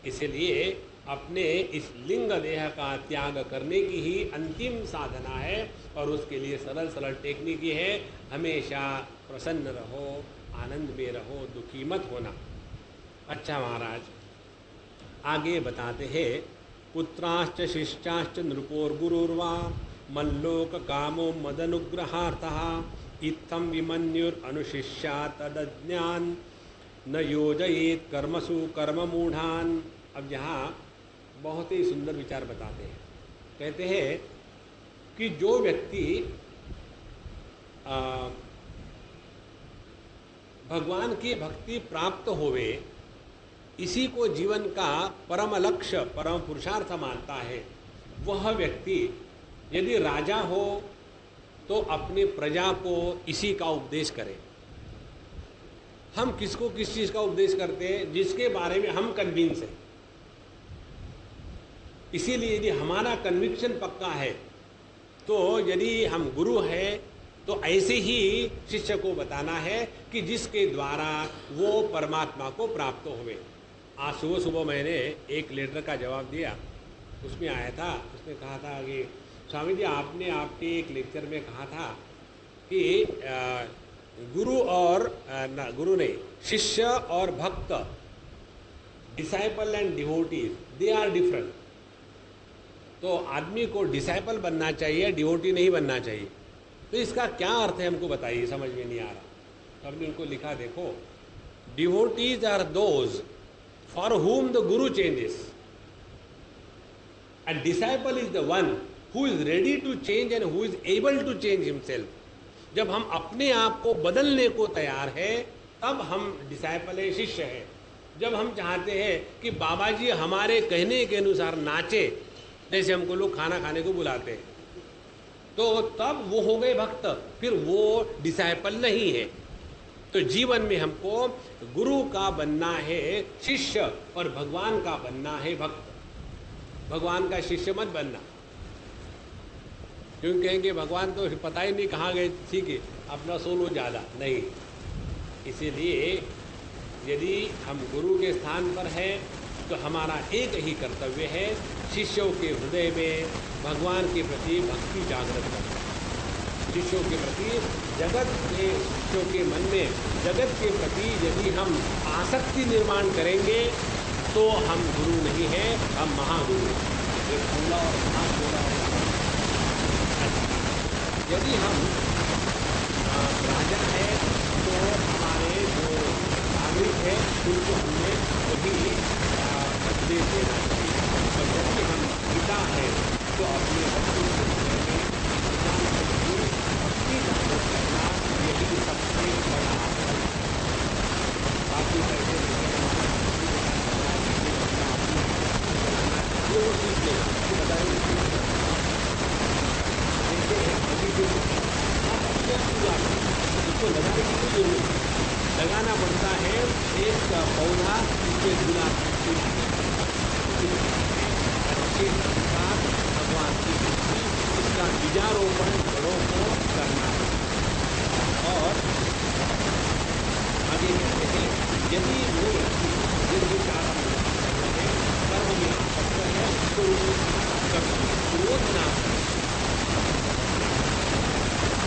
इसलिए अपने इस लिंग देह का त्याग करने की ही अंतिम साधना है। और उसके लिए सरल सरल टेक्निक ये है, हमेशा प्रसन्न रहो, आनंद में रहो, दुखी मत होना। अच्छा महाराज आगे बताते हैं, पुत्राश्च शिष्याश्च नृपोर्गुरुर्वा मल्लोक कामो मदनुग्रहार्थः इत्थं विमन्युरनुशिष्या तदज्ञान न योजयेत कर्मसु कर्ममूढ़ान। अब यहाँ बहुत ही सुंदर विचार बताते हैं। कहते हैं कि जो व्यक्ति भगवान की भक्ति प्राप्त होवे, इसी को जीवन का परम लक्ष्य, परम पुरुषार्थ मानता है, वह व्यक्ति यदि राजा हो तो अपनी प्रजा को इसी का उपदेश करे। हम किसको किस चीज का उपदेश करते हैं? जिसके बारे में हम कन्विंस हैं। इसीलिए यदि हमारा कन्विक्शन पक्का है तो यदि हम गुरु हैं तो ऐसे ही शिष्य को बताना है कि जिसके द्वारा वो परमात्मा को प्राप्त होवे। आज सुबह सुबह मैंने एक लेटर का जवाब दिया, उसमें आया था, उसने कहा था कि स्वामी जी आपने आपके एक लेक्चर में कहा था कि गुरु और गुरु नहीं, शिष्य और भक्त, disciple and devotees, they are different. तो आदमी को डिसाइपल बनना चाहिए, डिवोटी नहीं बनना चाहिए। तो इसका क्या अर्थ है हमको बताइए, समझ में नहीं आ रहा। तो हमने उनको लिखा, देखो, devotees are those for whom the guru changes, and disciple is the one who is ready to change and who is able to change himself. जब हम अपने आप को बदलने को तैयार है तब हम डिसाइपल है, शिष्य है। जब हम चाहते हैं कि बाबा जी हमारे कहने के अनुसार नाचे, जैसे हमको लोग खाना खाने को बुलाते हैं, तो तब वो हो गए भक्त, फिर वो डिसाइपल नहीं है। तो जीवन में हमको गुरु का बनना है शिष्य और भगवान का बनना है भक्त। भगवान का शिष्य मत बनना। क्यों कहेंगे भगवान तो पता ही नहीं कहाँ गए, ठीक है, अपना सोलो ज़्यादा नहीं। इसीलिए यदि हम गुरु के स्थान पर हैं तो हमारा एक ही कर्तव्य है, शिष्यों के हृदय में भगवान के प्रति भक्ति जागृत करना। शिष्यों के प्रति शिष्यों के मन में जगत के प्रति यदि हम आसक्ति निर्माण करेंगे तो हम गुरु नहीं हैं, हम महागुरु हैं। एक बोला और महागुरु। यदि हम राजा है तो हमारे जो नागरिक है उनको हमने वही उपदेश देना चाहिए। और यदि हम पिता हैं तो अपने बच्चों के बारे में भगवान के प्रति भक्ति जागृत करना, यही सबसे बड़ा फल है। बाकी कैसे वो सीख लेगा कि बताइए जैसे अभी जो आप अपने पूजा उसको लगाने की कोई जरूरत नहीं, लगाना पड़ता है एक पौधा उसके गुलाब अच्छे संस्कार भगवान की भक्ति इसका बीजारोपण घरों को करना है। और आगे कहते हैं यदि वो यदि कर्म में आसक्त है तो क्रोध ना करें।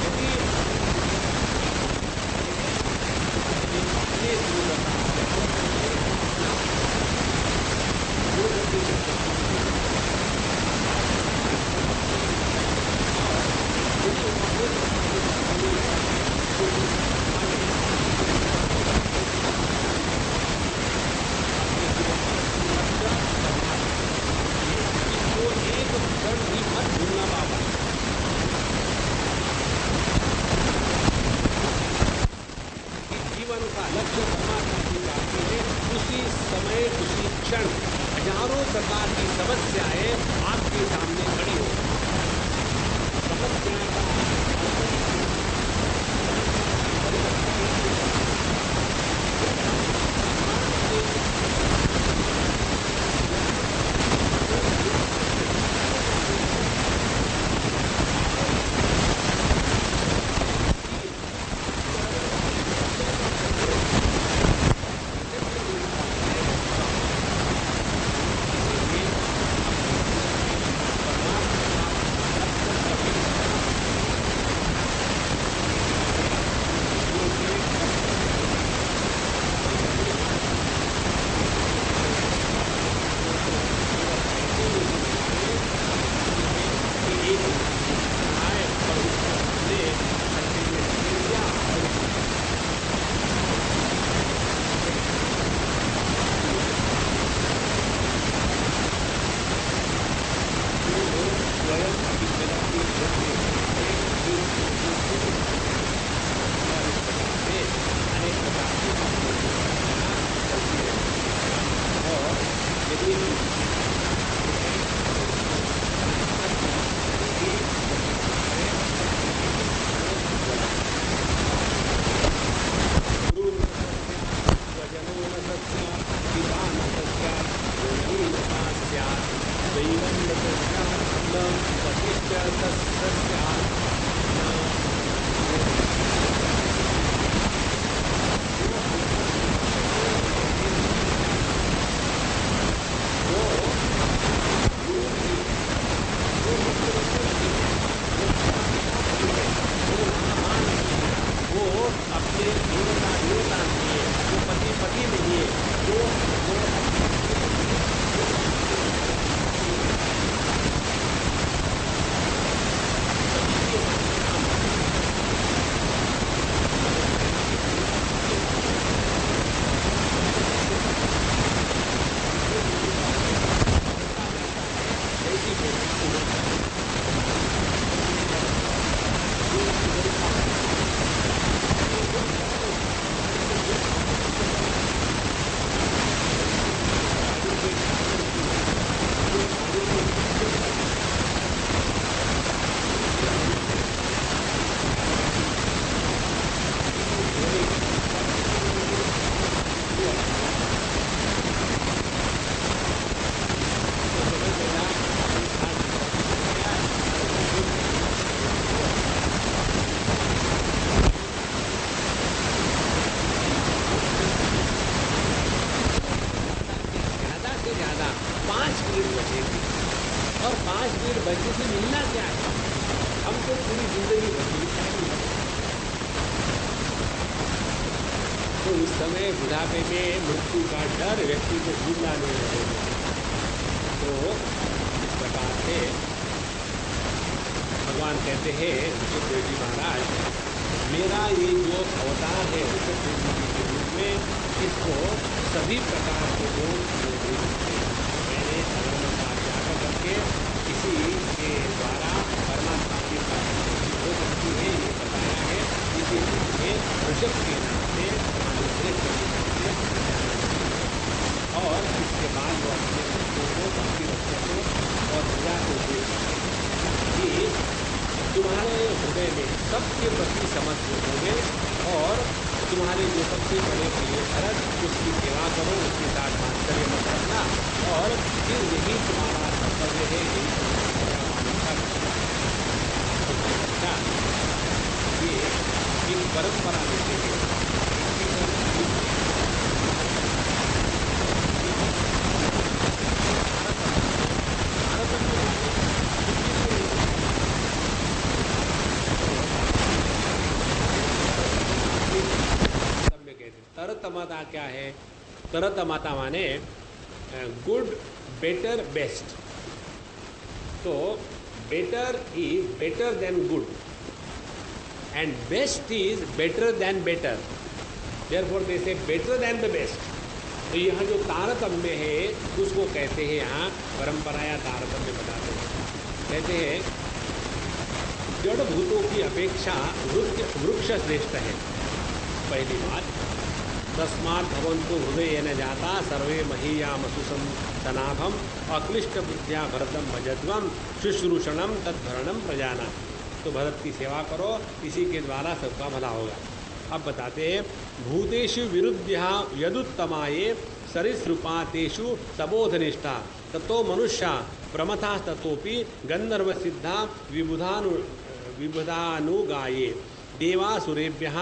यदि अपने हजारों प्रकार की समस्याएं आपके सामने खड़ी हो। समस्याएं का मिनट बचेगी, और 5 मिनट बचे से मिलना क्या है? हमको पूरी जिंदगी बची है। तो उस समय बुढ़ापे में मृत्यु का डर व्यक्ति को भूलना नहीं रहेगा। तो इस प्रकार से भगवान कहते हैं ऋषभदेव जी महाराज, मेरा ये जो अवतार है ऋषभदेव जी के रूप में, इसको सभी प्रकार के लोग नहीं सकते। मैंने धर्म का त्याग करके किसी के द्वारा परमात्मा की प्राप्ति हो सकती है, ये बताया है। इसीलिए ऋषभ के नाम से और इसके बाद वो अपने बच्चों को, बाकी बच्चों को और प्रजा को कि तुम्हारे हृदय में सबके प्रति समर्पित होंगे और तुम्हारे जो सबसे बड़े प्रिय भरत, उसकी सेवा करो, उसके साथ मात्सर्य मत रखना, और फिर यही तुम्हारा कर्तव्य है, यही तुम्हारा ये एक परंपरा लेते हैं। तरतमता क्या है? तरतमता माने गुड, बेटर, बेस्ट। तो better is better than good and best is better than better, therefore they से बेटर देन द बेस्ट। तो यहाँ जो तारतम्य है उसको कहते हैं, यहाँ परंपरा या तारतम्य बताते हैं। कहते हैं जड़ भूतों की अपेक्षा वृक्ष श्रेष्ठ है। पहली बात, तस्मात् भवन्तु हृदयेन जाता सर्वे महीयामसु सनाभम अक्लिष्ट बुद्ध्या भरतम भजध्वम शुश्रूषणम तद्भरणम प्रजाना। तो भरत की सेवा करो, इसी के द्वारा सबका भला होगा। अब बताते हैं, भूतेषु विरुद्ध्या यदुत्तमाये सरिसृपा तेषु सबोधनिष्ठा ततो मनुष्या प्रमथा ततोपि गंधर्व सिद्धा विबुधानुगाये देवासुरेभ्यः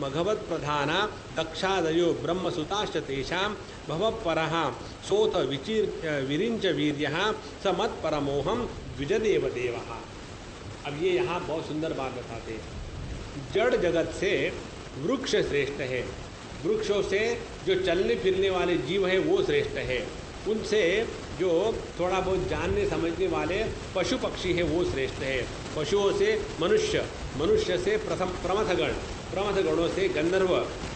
मघवत् प्रधाना दक्षादयो ब्रह्मसुताश्च तेषां भवपरः सोत विरिंच वीर्यः स मत्परमोहं द्विजदेव देवः। अब ये यहाँ बहुत सुंदर बात बताते हैं। जड़ जगत से वृक्ष श्रेष्ठ है, वृक्षों से जो चलने फिरने वाले जीव हैं वो श्रेष्ठ है, उनसे जो थोड़ा बहुत जानने समझने वाले पशु पक्षी है वो श्रेष्ठ है, पशुओं से मनुष्य, मनुष्य से प्रमथगण, प्रमथगणों से गंधर्व,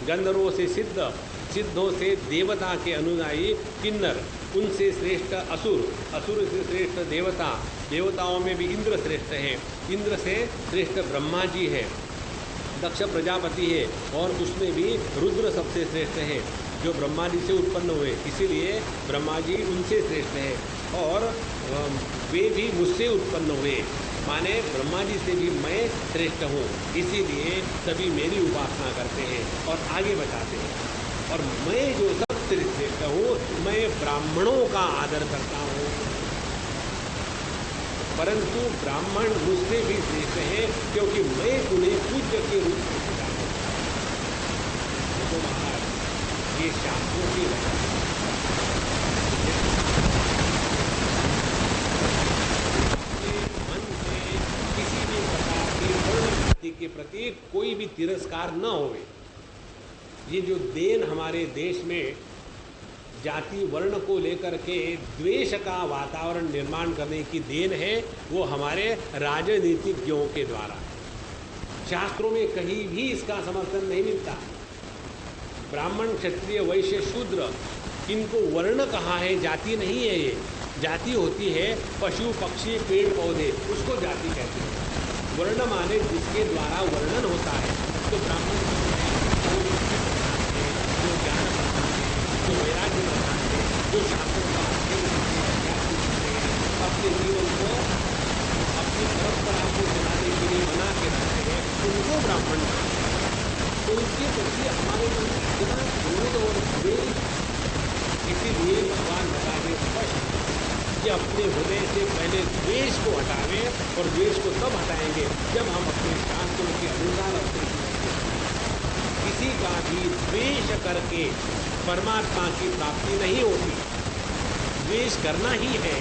गंधर्वों से सिद्ध, सिद्धों से देवता के अनुयायी किन्नर, उनसे श्रेष्ठ असुर, असुर से श्रेष्ठ देवता, देवताओं में भी इंद्र श्रेष्ठ है, इंद्र से श्रेष्ठ ब्रह्मा जी है, दक्ष प्रजापति है, और उसमें भी रुद्र सबसे श्रेष्ठ है जो ब्रह्मा जी से उत्पन्न हुए, इसीलिए ब्रह्मा जी उनसे श्रेष्ठ है, और वे भी मुझसे उत्पन्न हुए, माने ब्रह्मा जी से भी मैं श्रेष्ठ हूँ, इसीलिए सभी मेरी उपासना करते हैं। और आगे बताते हैं, और मैं जो सबसे श्रेष्ठ हूँ, मैं ब्राह्मणों का आदर करता हूँ, परंतु ब्राह्मण मुझसे भी श्रेष्ठ है क्योंकि मैं उन्हें पूज्य के रूप में सिखाता हूँ। तो महाराज ये शास्त्रों की मन से किसी भी प्रकार की वर्ण जाति के प्रति कोई भी तिरस्कार न होवे। ये जो देन हमारे देश में जाति वर्ण को लेकर के द्वेष का वातावरण निर्माण करने की देन है, वो हमारे राजनीतिज्ञों के द्वारा। शास्त्रों में कहीं भी इसका समर्थन नहीं मिलता। ब्राह्मण, क्षत्रिय, वैश्य, शूद्र, इनको वर्ण कहा है, जाति नहीं है। ये जाति होती है पशु पक्षी पेड़ पौधे, उसको जाति कहते हैं। वर्ण माने जिसके द्वारा वर्णन होता है। तो ब्राह्मण जो ज्ञान जो वैराग्य बनाते हैं, जो शास्त्रों का अपने जीवन को, अपनी परंपरा को चलाने के लिए बना के रखते हैं, उनको ब्राह्मण कहते हैं। तो उसके प्रति हमारे मन में इतना क्रोध और द्वेष, इसीलिए भगवान बतावे स्पष्ट कि अपने हृदय से पहले द्वेष को हटावें, और द्वेष को तब हटाएंगे जब हम अपने शास्त्रों के अनुसार अपने किसी का भी द्वेष करके परमात्मा की प्राप्ति नहीं होती। द्वेष करना ही है,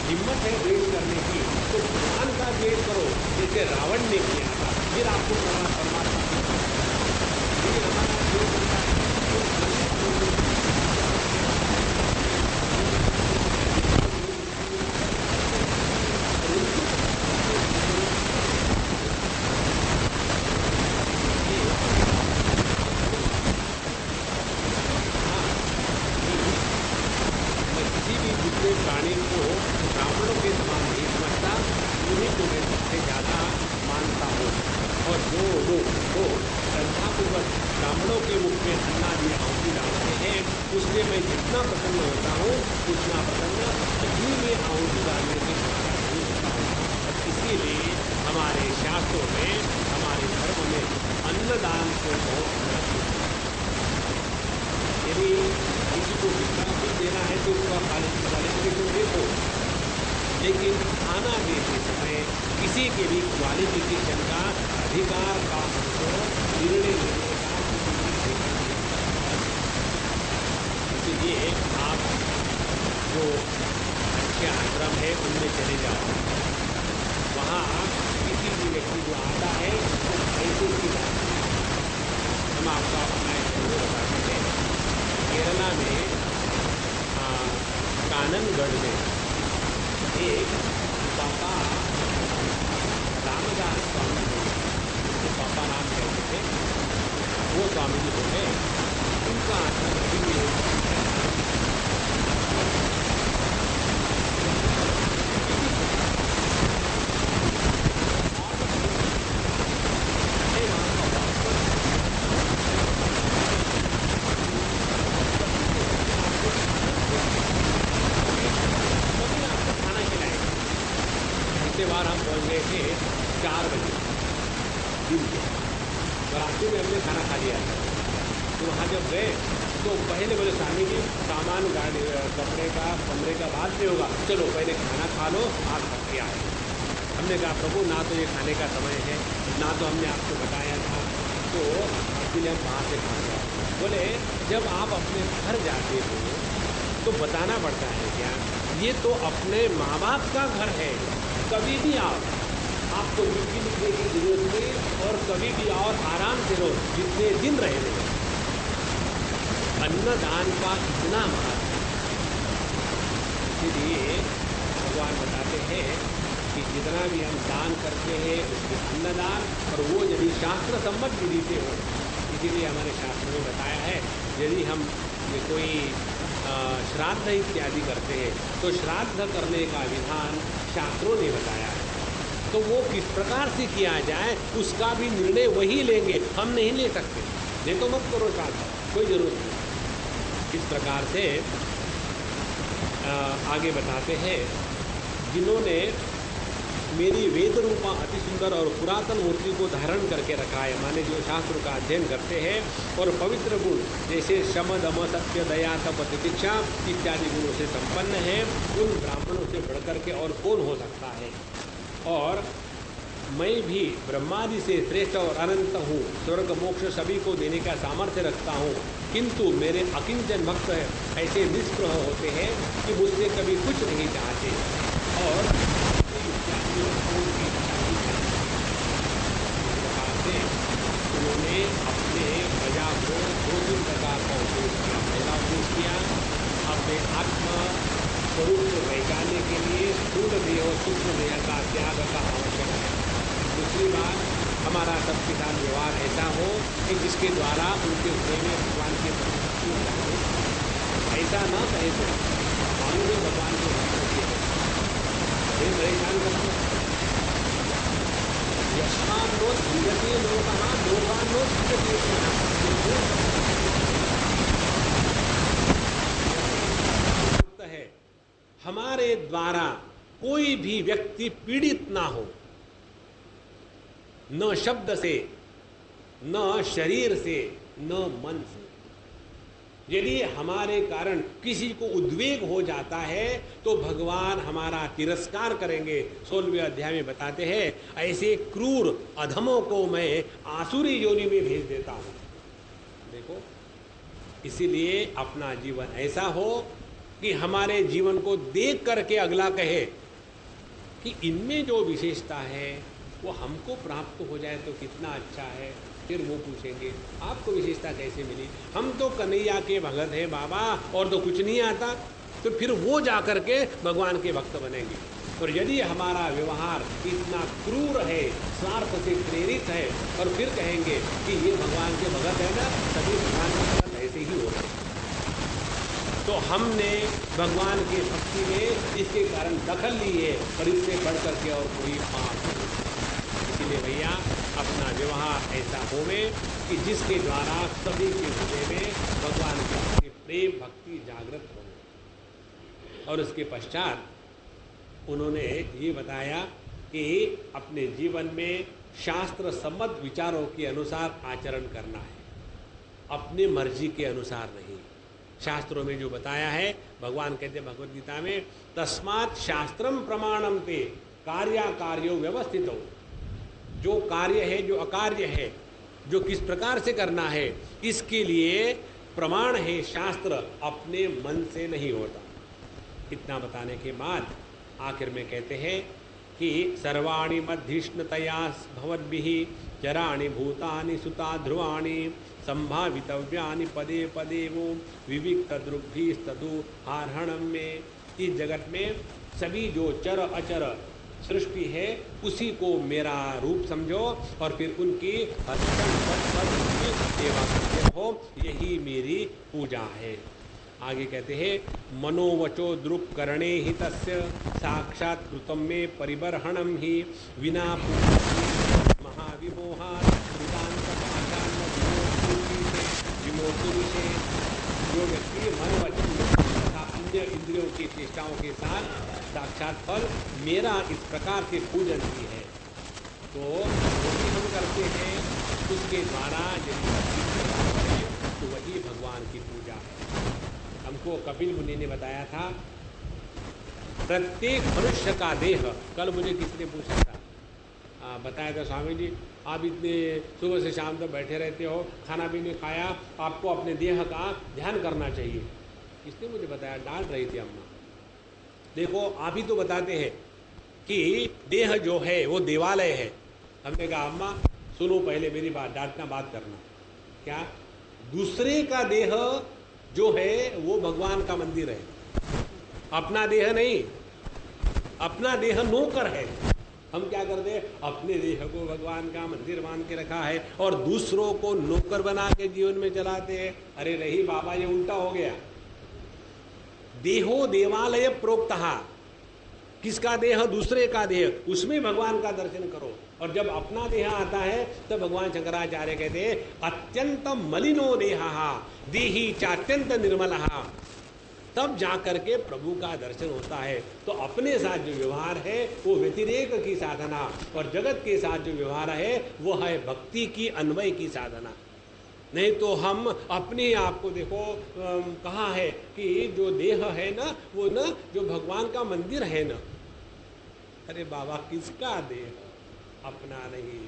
हिम्मत है द्वेष करने की, तो भगवान का द्वेष करो जैसे रावण ने किया था। फिर आपको परमात्मा ये हमारा द्वेष होता है। प्राणी को ब्राह्मणों के समान नहीं समझता, उन्हीं को मैं सबसे ज़्यादा मानता हूँ। और जो लोग तो श्रद्धापूर्वक ब्राह्मणों के मुख में अन्ना दिया आहुति डालते हैं, उससे मैं जितना प्रसन्न होता हूँ उतना प्रसन्न अग्नि में आहुति डालने से नहीं होता हूँ। इसीलिए हमारे शास्त्रों में, हमारे धर्म में अन्नदान को बहुत यदि किसी को विश्राम देना है तो उसका क्वालिफिकेशन देखो, लेकिन खाना देते समय किसी के भी क्वालिफिकेशन का अधिकार का हमको निर्णय लेने का इसलिए आप जो अच्छे आश्रम है उनमें चले जाओ, वहाँ किसी भी व्यक्ति जो आता है तो ऐसे की बात हम आपका अपना बताते हैं। केरला में काननगढ़ में एक पापा रामदास स्वामी जो पापा राम कहते थे, वो स्वामी जी हो गए। उनका आश्रम अभी भी बार हम पहुँच गए थे 4 बजे दिन के, रास्ते में हमने खाना खा लिया। तो वहाँ जब गए तो पहले बोले स्वामी जी सामान गाड़ी कपड़े का कमरे का बाद में होगा, चलो पहले खाना खा लो, आप थक के आए। हमने कहा प्रभु ना तो ये खाने का समय है, ना तो हमने आपको बताया था, तो इसलिए हम वहाँ से खा गए। बोले जब आप अपने घर जाते हो तो बताना पड़ता है क्या, ये तो अपने माँ बाप का घर है, कभी भी आओ, आपको ड्यूटी लिखने की जरूरत नहीं, और कभी भी आओ आराम से रहो, जितने दिन रहे। अन्नदान का इतना महत्व, इसलिए भगवान बताते हैं कि जितना भी हम दान करते हैं उसके अन्नदान, और वो यदि शास्त्र सम्मत विधि से हो, इसीलिए हमारे शास्त्र में बताया है यदि हम ये कोई श्राद्ध इत्यादि करते हैं तो श्राद्ध करने का विधान शास्त्रों ने बताया है, तो वो किस प्रकार से किया जाए उसका भी निर्णय वही लेंगे, हम नहीं ले सकते। नहीं तो मत करो श्राद्ध, कोई जरूरत नहीं। इस प्रकार से आगे बताते हैं, जिन्होंने मेरी वेद रूपा अति सुंदर और पुरातन मूर्ति को धारण करके रखा है, माने जो शास्त्र का अध्ययन करते हैं और पवित्र गुण जैसे शम दम सत्य दया तप तितिक्षा इत्यादि गुणों से संपन्न है, उन ब्राह्मणों से बढ़कर के और कौन हो सकता है। और मैं भी ब्रह्मादि से श्रेष्ठ और अनंत हूँ, स्वर्ग मोक्ष सभी को देने का सामर्थ्य रखता हूँ, किंतु मेरे अकिंचन भक्त ऐसे निष्प्रह होते हैं कि मुझसे कभी कुछ नहीं चाहते, और उन्होंने अपने प्रजा को 2-3 प्रकार का उपयोग किया। पहला उपयोग किया अपने आत्मा स्वरूप को पहचानने के लिए स्थूल देह और सूक्ष्म देह का त्याग का आवश्यक है। दूसरी बात, हमारा सबके साथ व्यवहार ऐसा हो कि जिसके द्वारा उनके हृदय में भगवान के प्रति ऐसा न कहे तो मालूम है भगवान के परेशान करते हैं। यशमानो धीरते लोकः लोकानो धीरते है, हमारे द्वारा कोई भी व्यक्ति पीड़ित ना हो, न शब्द से, न शरीर से, न मन से। यदि हमारे कारण किसी को उद्वेग हो जाता है तो भगवान हमारा तिरस्कार करेंगे। 16वें अध्याय में बताते हैं, ऐसे क्रूर अधमों को मैं आसुरी योनि में भेज देता हूं। देखो, इसीलिए अपना जीवन ऐसा हो कि हमारे जीवन को देख करके अगला कहे कि इनमें जो विशेषता है वो हमको प्राप्त हो जाए तो कितना अच्छा है। फिर वो पूछेंगे आपको विशेषता कैसे मिली? हम तो कन्हैया के भगत हैं बाबा, और तो कुछ नहीं आता। तो फिर वो जा कर के भगवान के भक्त बनेंगे। और यदि हमारा व्यवहार इतना क्रूर है, स्वार्थ से प्रेरित है, और फिर कहेंगे कि ये भगवान के भगत है ना, तभी भगवान के भगत ऐसे ही हो रहे हैं। तो हमने भगवान की भक्ति में इसके कारण दखल ली है, और इससे बढ़ करके और कोई पाप नहीं। इसलिए भैया अपना व्यवहार ऐसा होवे कि जिसके द्वारा सभी के हृदय में भगवान के प्रति प्रेम भक्ति जागृत हो। और उसके पश्चात उन्होंने ये बताया कि अपने जीवन में शास्त्र सम्मत विचारों के अनुसार आचरण करना है, अपनी मर्जी के अनुसार नहीं। शास्त्रों में जो बताया है, भगवान कहते हैं भगवद गीता में, तस्मात् शास्त्रम प्रमाणम ते कार्याकार्यो व्यवस्थितो। जो कार्य है, जो अकार्य है, जो किस प्रकार से करना है, इसके लिए प्रमाण है शास्त्र, अपने मन से नहीं होता। इतना बताने के बाद आखिर में कहते हैं कि सर्वाणि मध्यष्णतया भवद्भिः चराणि भूतानि सुता ध्रुवाणि संभावितव्यानि पदे पदे वो विविक्तद्रुग्भिस्तदु हार्हणम में। इस जगत में सभी जो चर अचर सृष्टि है उसी को मेरा रूप समझो, और फिर उनकी सेवा करते हो, यही मेरी पूजा है। आगे कहते हैं मनोवचो द्रुक करणे ही तस्य साक्षात कृतम में परिबर्हणम ही विना महाविमोहात् जो व्यक्ति मन वचन तथा अन्य इंद्रियों की चेष्टाओं के साथ साक्षात फल मेरा इस प्रकार से पूजन की है, तो जो भी हम करते हैं उसके द्वारा यदि तो वही भगवान की पूजा है। हमको कपिल मुनि ने बताया था, प्रत्येक मनुष्य का देह, कल मुझे किसी ने पूछा था, बताया था स्वामी जी आप इतने सुबह से शाम तक बैठे रहते हो, खाना भी नहीं खाया, आपको अपने देह का ध्यान करना चाहिए। इसने मुझे बताया, डांट रही थी अम्मा। देखो आप ही तो बताते हैं कि देह जो है वो देवालय है। हमने कहा अम्मा सुनो पहले मेरी बात, डांटना बात करना। क्या? दूसरे का देह जो है वो भगवान का मंदिर है, अपना देह नहीं। अपना देह नौकर है। हम क्या करते हैं, अपने देह को भगवान का मंदिर मान के रखा है और दूसरों को नौकर बना के जीवन में चलाते हैं। अरे नहीं बाबा, ये उल्टा हो गया। देहो देवालय प्रोक्तः, किसका देह? दूसरे का देह, उसमें भगवान का दर्शन करो। और जब अपना देह आता है तब भगवान शंकराचार्य कहते हैं अत्यंत मलिनो देहा देही चात्यंत निर्मलः, तब जा करके प्रभु का दर्शन होता है। तो अपने साथ जो व्यवहार है वो व्यतिरेक की साधना, और जगत के साथ जो व्यवहार है वो है भक्ति की, अन्वय की साधना। नहीं तो हम अपने आप को देखो, कहा है कि जो देह है ना वो ना जो भगवान का मंदिर है ना। अरे बाबा किसका देह? अपना नहीं।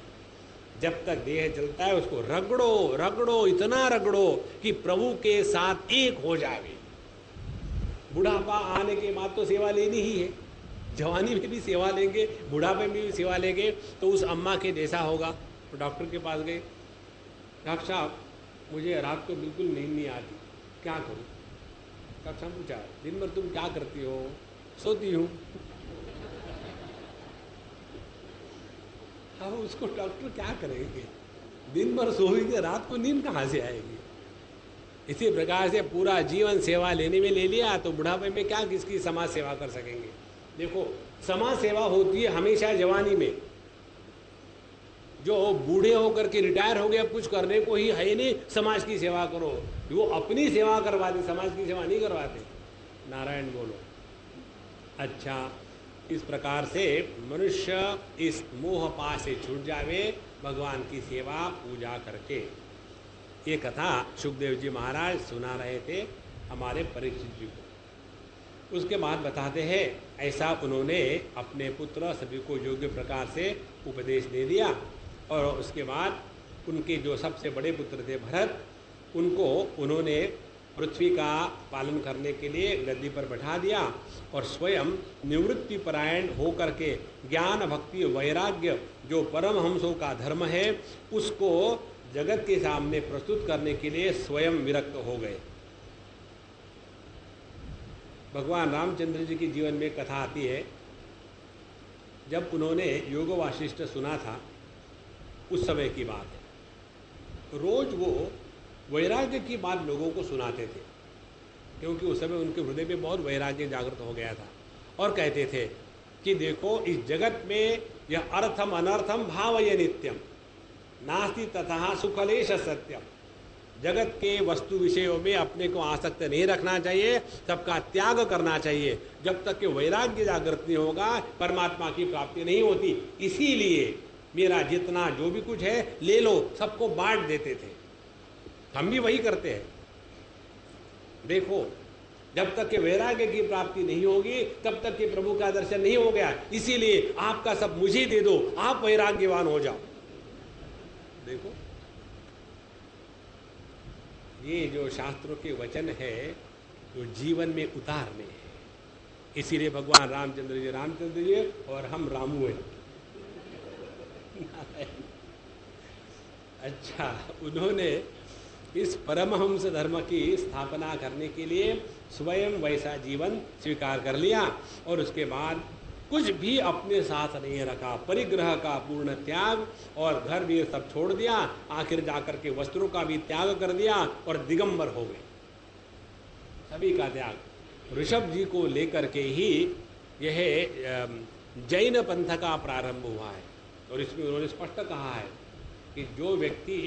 जब तक देह चलता है उसको रगड़ो रगड़ो, इतना रगड़ो कि प्रभु के साथ एक हो जाए। बुढ़ापा आने के बाद तो सेवा लेनी ही है, जवानी में भी सेवा लेंगे, बुढ़ापे में भी सेवा लेंगे। तो उस अम्मा के जैसा होगा। तो डॉक्टर के पास गए, डॉक्टर साहब मुझे रात को बिल्कुल नींद नहीं आती, क्या करूं? डॉक्टर साहब पूछा दिन भर तुम क्या करती हो? सोती हूँ। अब उसको डॉक्टर क्या करेंगे? दिन भर सोएंगे, रात को नींद कहाँ से आएगी? इसी प्रकार से पूरा जीवन सेवा लेने में ले लिया तो बुढ़ापे में क्या किसकी समाज सेवा कर सकेंगे? देखो समाज सेवा होती है हमेशा जवानी में। जो बूढ़े होकर के रिटायर हो गए, अब कुछ करने को ही है नहीं, समाज की सेवा करो। वो अपनी सेवा करवाते, समाज की सेवा नहीं करवाते। नारायण बोलो। अच्छा, इस प्रकार से मनुष्य इस मोह पाश से छूट जावे भगवान की सेवा पूजा करके। ये कथा सुखदेव जी महाराज सुना रहे थे हमारे परीक्षित जी को। उसके बाद बताते हैं ऐसा उन्होंने अपने पुत्र सभी को योग्य प्रकार से उपदेश दे दिया। और उसके बाद उनके जो सबसे बड़े पुत्र थे भरत, उनको उन्होंने पृथ्वी का पालन करने के लिए गद्दी पर बैठा दिया और स्वयं निवृत्ति परायण होकर के ज्ञान भक्ति वैराग्य जो परमहंसों का धर्म है उसको जगत के सामने प्रस्तुत करने के लिए स्वयं विरक्त हो गए। भगवान रामचंद्र जी के जीवन में कथा आती है, जब उन्होंने योग वासिष्ठ सुना था उस समय की बात है। रोज वो वैराग्य की बात लोगों को सुनाते थे, क्योंकि उस समय उनके हृदय में बहुत वैराग्य जागृत हो गया था, और कहते थे कि देखो इस जगत में यह अर्थम अनर्थम भावय नित्यम नास्ति तथा सुखलेश सत्यम। जगत के वस्तु विषयों में अपने को आसक्त नहीं रखना चाहिए, सबका त्याग करना चाहिए। जब तक कि वैराग्य जागृत नहीं होगा परमात्मा की प्राप्ति नहीं होती। इसीलिए मेरा जितना जो भी कुछ है ले लो, सबको बांट देते थे। हम भी वही करते हैं। देखो जब तक कि वैराग्य की प्राप्ति नहीं होगी तब तक कि प्रभु का दर्शन नहीं हो गया, इसीलिए आपका सब मुझे दे दो, आप वैराग्यवान हो जाओ। देखो ये जो शास्त्रों के वचन है वो जीवन में उतारने हैं। इसीलिए भगवान रामचंद्र जी और हम रामू हैं। अच्छा, उन्होंने इस परमहंस धर्म की स्थापना करने के लिए स्वयं वैसा जीवन स्वीकार कर लिया और उसके बाद कुछ भी अपने साथ नहीं रखा। परिग्रह का पूर्ण त्याग और घर भी सब छोड़ दिया। आखिर जाकर के वस्त्रों का भी त्याग कर दिया और दिगंबर हो गए। सभी का त्याग। ऋषभ जी को लेकर के ही यह जैन पंथ का प्रारंभ हुआ है और इसमें उन्होंने स्पष्ट कहा है कि जो व्यक्ति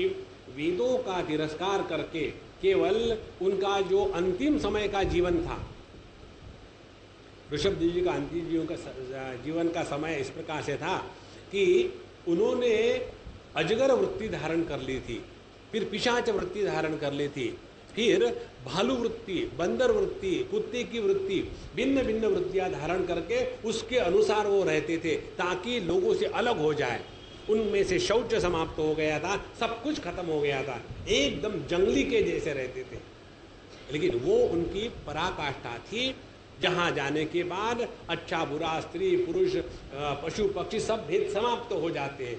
वेदों का तिरस्कार करके केवल उनका जो अंतिम समय का जीवन था, ऋषभ जी का अंतिम जीवन का समय इस प्रकार से था कि उन्होंने अजगर वृत्ति धारण कर ली थी, फिर पिशाच वृत्ति धारण कर ली थी, फिर भालू वृत्ति, बंदर वृत्ति, कुत्ते की वृत्ति, भिन्न भिन्न वृत्तियां धारण करके उसके अनुसार वो रहते थे ताकि लोगों से अलग हो जाए। उनमें से शौच समाप्त हो गया था, सब कुछ खत्म हो गया था, एकदम जंगली के जैसे रहते थे। लेकिन वो उनकी पराकाष्ठा थी, जहाँ जाने के बाद अच्छा बुरा, स्त्री पुरुष, पशु पक्षी सब भेद समाप्त हो जाते हैं।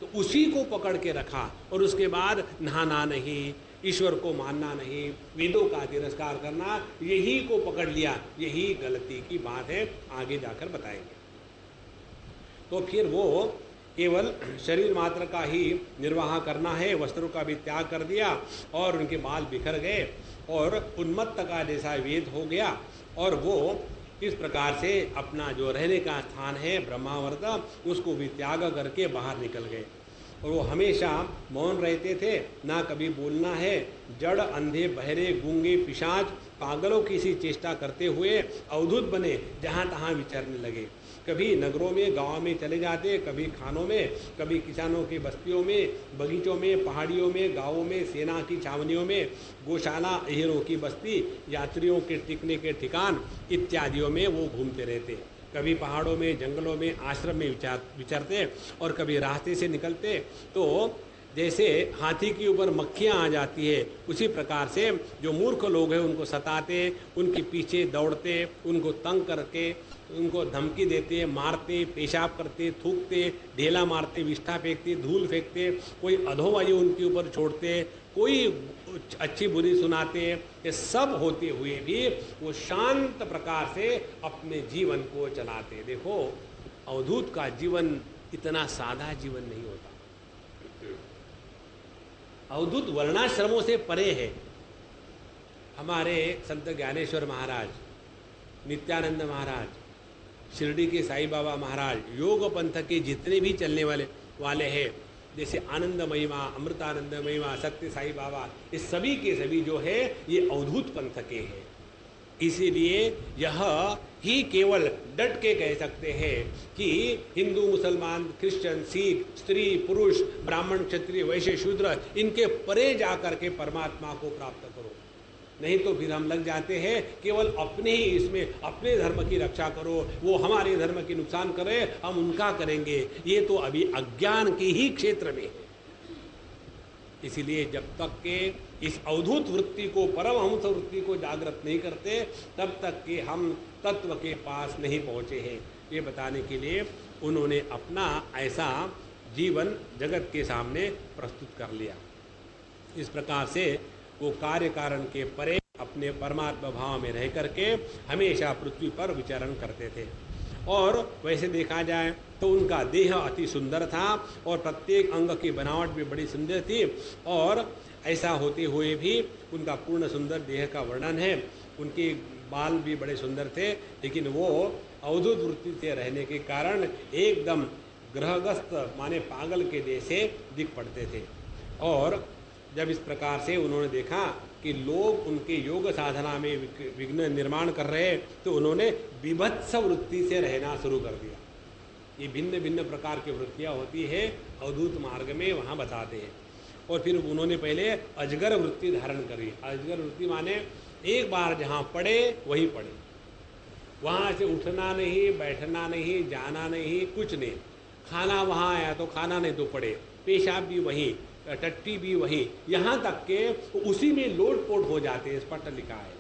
तो उसी को पकड़ के रखा और उसके बाद नहाना नहीं, ईश्वर को मानना नहीं, वेदों का तिरस्कार करना, यही को पकड़ लिया। यही गलती की बात है, आगे जाकर बताएंगे। तो फिर वो केवल शरीर मात्र का ही निर्वाह करना है, वस्त्रों का भी त्याग कर दिया और उनके बाल बिखर गए और उन्मत्त का जैसा वेद हो गया और वो इस प्रकार से अपना जो रहने का स्थान है ब्रह्मावर्त उसको भी त्याग करके बाहर निकल गए। और वो हमेशा मौन रहते थे, ना कभी बोलना है। जड़, अंधे, बहरे, गूंगे, पिशाच, पागलों की सी चेष्टा करते हुए अवधूत बने, जहाँ तहाँ विचरने लगे। कभी नगरों में, गाँव में चले जाते, कभी खानों में, कभी किसानों की बस्तियों में, बगीचों में, पहाड़ियों में, गाँवों में, सेना की छावनियों में, गौशाला, अहिरों की बस्ती, यात्रियों के टिकने के ठिकान इत्यादियों में वो घूमते रहते। कभी पहाड़ों में, जंगलों में, आश्रम में विचरते और कभी रास्ते से निकलते तो जैसे हाथी के ऊपर मक्खियाँ आ जाती है, उसी प्रकार से जो मूर्ख लोग हैं उनको सताते, उनके पीछे दौड़ते, उनको तंग करके उनको धमकी देते, मारते, पेशाब करते, थूकते, ढेला मारते, विष्ठा फेंकते, धूल फेंकते, कोई अधोवायु उनके ऊपर छोड़ते, कोई अच्छी बुरी सुनाते। ये सब होते हुए भी वो शांत प्रकार से अपने जीवन को चलाते। देखो अवधूत का जीवन इतना सादा जीवन नहीं होता। अवधूत वर्णाश्रमों से परे है। हमारे संत ज्ञानेश्वर महाराज, नित्यानंद महाराज, शिरडी के साईं बाबा महाराज, योग पंथ के जितने भी चलने वाले हैं, जैसे आनंद महिमा, अमृतानंद महिमा, सत्य साईं बाबा, ये सभी के सभी जो है ये अवधूत पंथ के हैं। इसीलिए यह ही केवल डट के कह सकते हैं कि हिंदू, मुसलमान, क्रिश्चियन, सिख, स्त्री, पुरुष, ब्राह्मण, क्षत्रिय, वैश्य, शूद्र, इनके परे जाकर के परमात्मा को प्राप्त करो। नहीं तो फिर हम लग जाते हैं केवल अपने ही इसमें, अपने धर्म की रक्षा करो, वो हमारे धर्म की नुकसान करे, हम उनका करेंगे। ये तो अभी अज्ञान के ही क्षेत्र में है। इसीलिए जब तक के इस अवधूत वृत्ति को, परमहंस वृत्ति को जागृत नहीं करते, तब तक कि हम तत्व के पास नहीं पहुँचे हैं। ये बताने के लिए उन्होंने अपना ऐसा जीवन जगत के सामने प्रस्तुत कर लिया। इस प्रकार से वो कार्य कारण के परे अपने परमात्मा भाव में रह करके हमेशा पृथ्वी पर विचरण करते थे। और वैसे देखा जाए तो उनका देह अति सुंदर था और प्रत्येक अंग की बनावट भी बड़ी सुंदर थी। और ऐसा होते हुए भी उनका पूर्ण सुंदर देह का वर्णन है। उनके बाल भी बड़े सुंदर थे, लेकिन वो अवधूत वृत्ति से रहने के कारण एकदम ग्रहग्रस्त माने पागल के जैसे दिख पड़ते थे। और जब इस प्रकार से उन्होंने देखा कि लोग उनके योग साधना में विघ्न निर्माण कर रहे, तो उन्होंने विभत्स वृत्ति से रहना शुरू कर दिया। ये भिन्न भिन्न प्रकार की वृत्तियाँ होती है, अवधूत मार्ग में वहाँ बताते हैं। और फिर उन्होंने पहले अजगर वृत्ति धारण करी। अजगर वृत्ति माने एक बार जहाँ पड़े वहीं पड़े, वहाँ से उठना नहीं, बैठना नहीं, जाना नहीं, कुछ नहीं। खाना वहाँ आया तो खाना नहीं तो पड़े, पेशाब भी वहीं, टट्टी भी वहीं, यहाँ तक के उसी में लोट पोट हो जाते हैं। स्पष्ट लिखा है,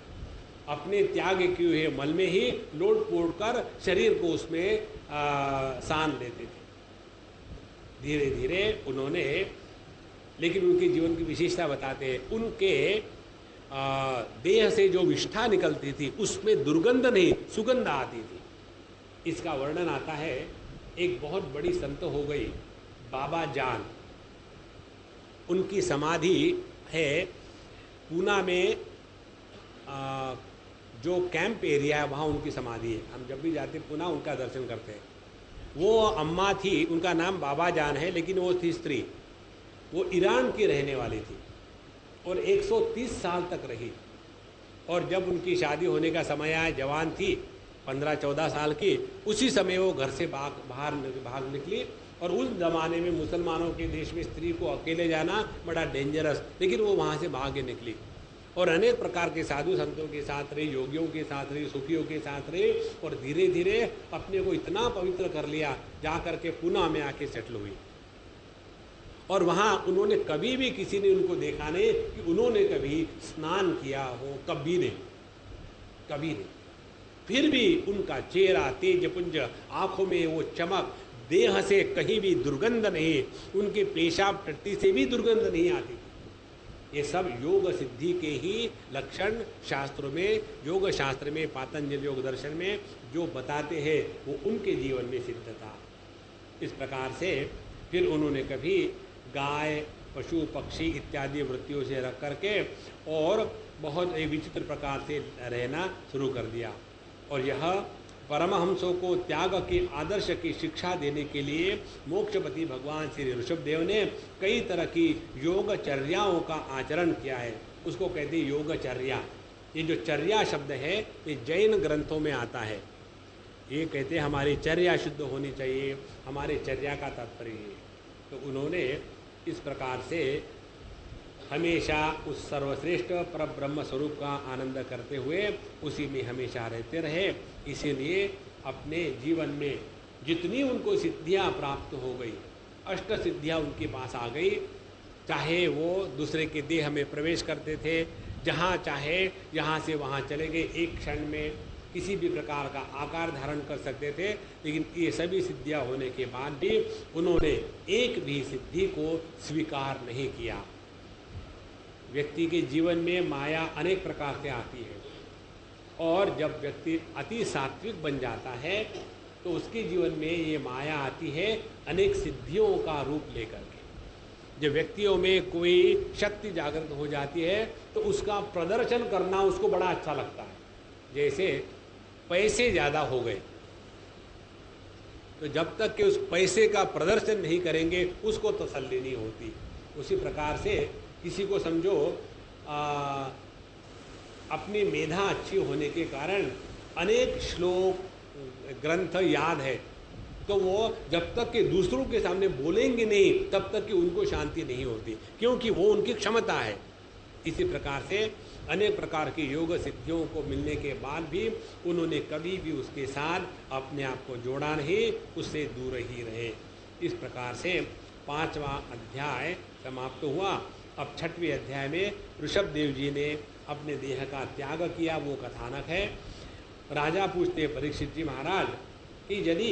अपने त्याग किए हुए मल में ही लोट पोट कर शरीर को उसमें सान लेते थे। धीरे धीरे उन्होंने, लेकिन उनके जीवन की विशेषता बताते हैं, उनके देह से जो विष्ठा निकलती थी उसमें दुर्गंध नहीं, सुगंध आती थी। इसका वर्णन आता है, एक बहुत बड़ी संत हो गई बाबा जान, उनकी समाधि है पूना में, जो कैंप एरिया है वहाँ उनकी समाधि है। हम जब भी जाते पूना उनका दर्शन करते हैं। वो अम्मा थी, उनका नाम बाबा जान है, लेकिन वो थी स्त्री। वो ईरान की रहने वाली थी और 130 साल तक रही। और जब उनकी शादी होने का समय आया, जवान थी, 15-14 साल की, उसी समय वो घर से भाग निकली। और उस ज़माने में मुसलमानों के देश में स्त्री को अकेले जाना बड़ा डेंजरस, लेकिन वो वहाँ से भाग के निकली और अनेक प्रकार के साधु संतों के साथ रही, योगियों के साथ रही, सुखियों के साथ रही, और धीरे धीरे अपने को इतना पवित्र कर लिया, जा करके पूना में आके सेटल हुई। और वहाँ उन्होंने कभी भी, किसी ने उनको देखा नहीं कि उन्होंने कभी स्नान किया हो, कभी नहीं, कभी नहीं। फिर भी उनका चेहरा तेजपुंज, आँखों में वो चमक, देह से कहीं भी दुर्गंध नहीं, उनके पेशाब टट्टी से भी दुर्गंध नहीं आती। ये सब योग सिद्धि के ही लक्षण शास्त्रों में, योग शास्त्र में, पातंजलि योग दर्शन में जो बताते हैं वो उनके जीवन में सिद्ध था। इस प्रकार से फिर उन्होंने कभी गाय, पशु, पक्षी इत्यादि वृत्तियों से रख करके और बहुत विचित्र प्रकार से रहना शुरू कर दिया। और यह परमहंसों को त्याग के आदर्श की शिक्षा देने के लिए मोक्षपति भगवान श्री ऋषभदेव ने कई तरह की योगचर्याओं का आचरण किया है। उसको कहते हैं योगचर्या। ये जो चर्या शब्द है ये जैन ग्रंथों में आता है। ये कहते हैं हमारी चर्या शुद्ध होनी चाहिए, हमारे चर्या का तात्पर्य है। तो उन्होंने इस प्रकार से हमेशा उस सर्वश्रेष्ठ पर ब्रह्म स्वरूप का आनंद करते हुए उसी में हमेशा रहते रहे। इसीलिए अपने जीवन में जितनी उनको सिद्धियां प्राप्त हो गई, अष्ट सिद्धियां उनके पास आ गई, चाहे वो दूसरे के देह में प्रवेश करते थे, जहाँ चाहे यहाँ से वहाँ चले गए, एक क्षण में किसी भी प्रकार का आकार धारण कर सकते थे। लेकिन ये सभी सिद्धियां होने के बाद भी उन्होंने एक भी सिद्धि को स्वीकार नहीं किया। व्यक्ति के जीवन में माया अनेक प्रकार से आती है, और जब व्यक्ति अति सात्विक बन जाता है तो उसके जीवन में ये माया आती है अनेक सिद्धियों का रूप लेकर के। जब व्यक्तियों में कोई शक्ति जागृत हो जाती है तो उसका प्रदर्शन करना उसको बड़ा अच्छा लगता है। जैसे पैसे ज़्यादा हो गए तो जब तक कि उस पैसे का प्रदर्शन नहीं करेंगे उसको तसल्ली नहीं होती। उसी प्रकार से किसी को समझो अपनी मेधा अच्छी होने के कारण अनेक श्लोक ग्रंथ याद है, तो वो जब तक कि दूसरों के सामने बोलेंगे नहीं तब तक कि उनको शांति नहीं होती, क्योंकि वो उनकी क्षमता है। इसी प्रकार से अनेक प्रकार की योग सिद्धियों को मिलने के बाद भी उन्होंने कभी भी उसके साथ अपने आप को जोड़ा नहीं, उससे दूर ही रहे। इस प्रकार से 5वां अध्याय समाप्त हुआ। अब 6वें अध्याय में ऋषभदेव जी ने अपने देह का त्याग किया, वो कथानक है। राजा पूछते परीक्षित जी महाराज कि यदि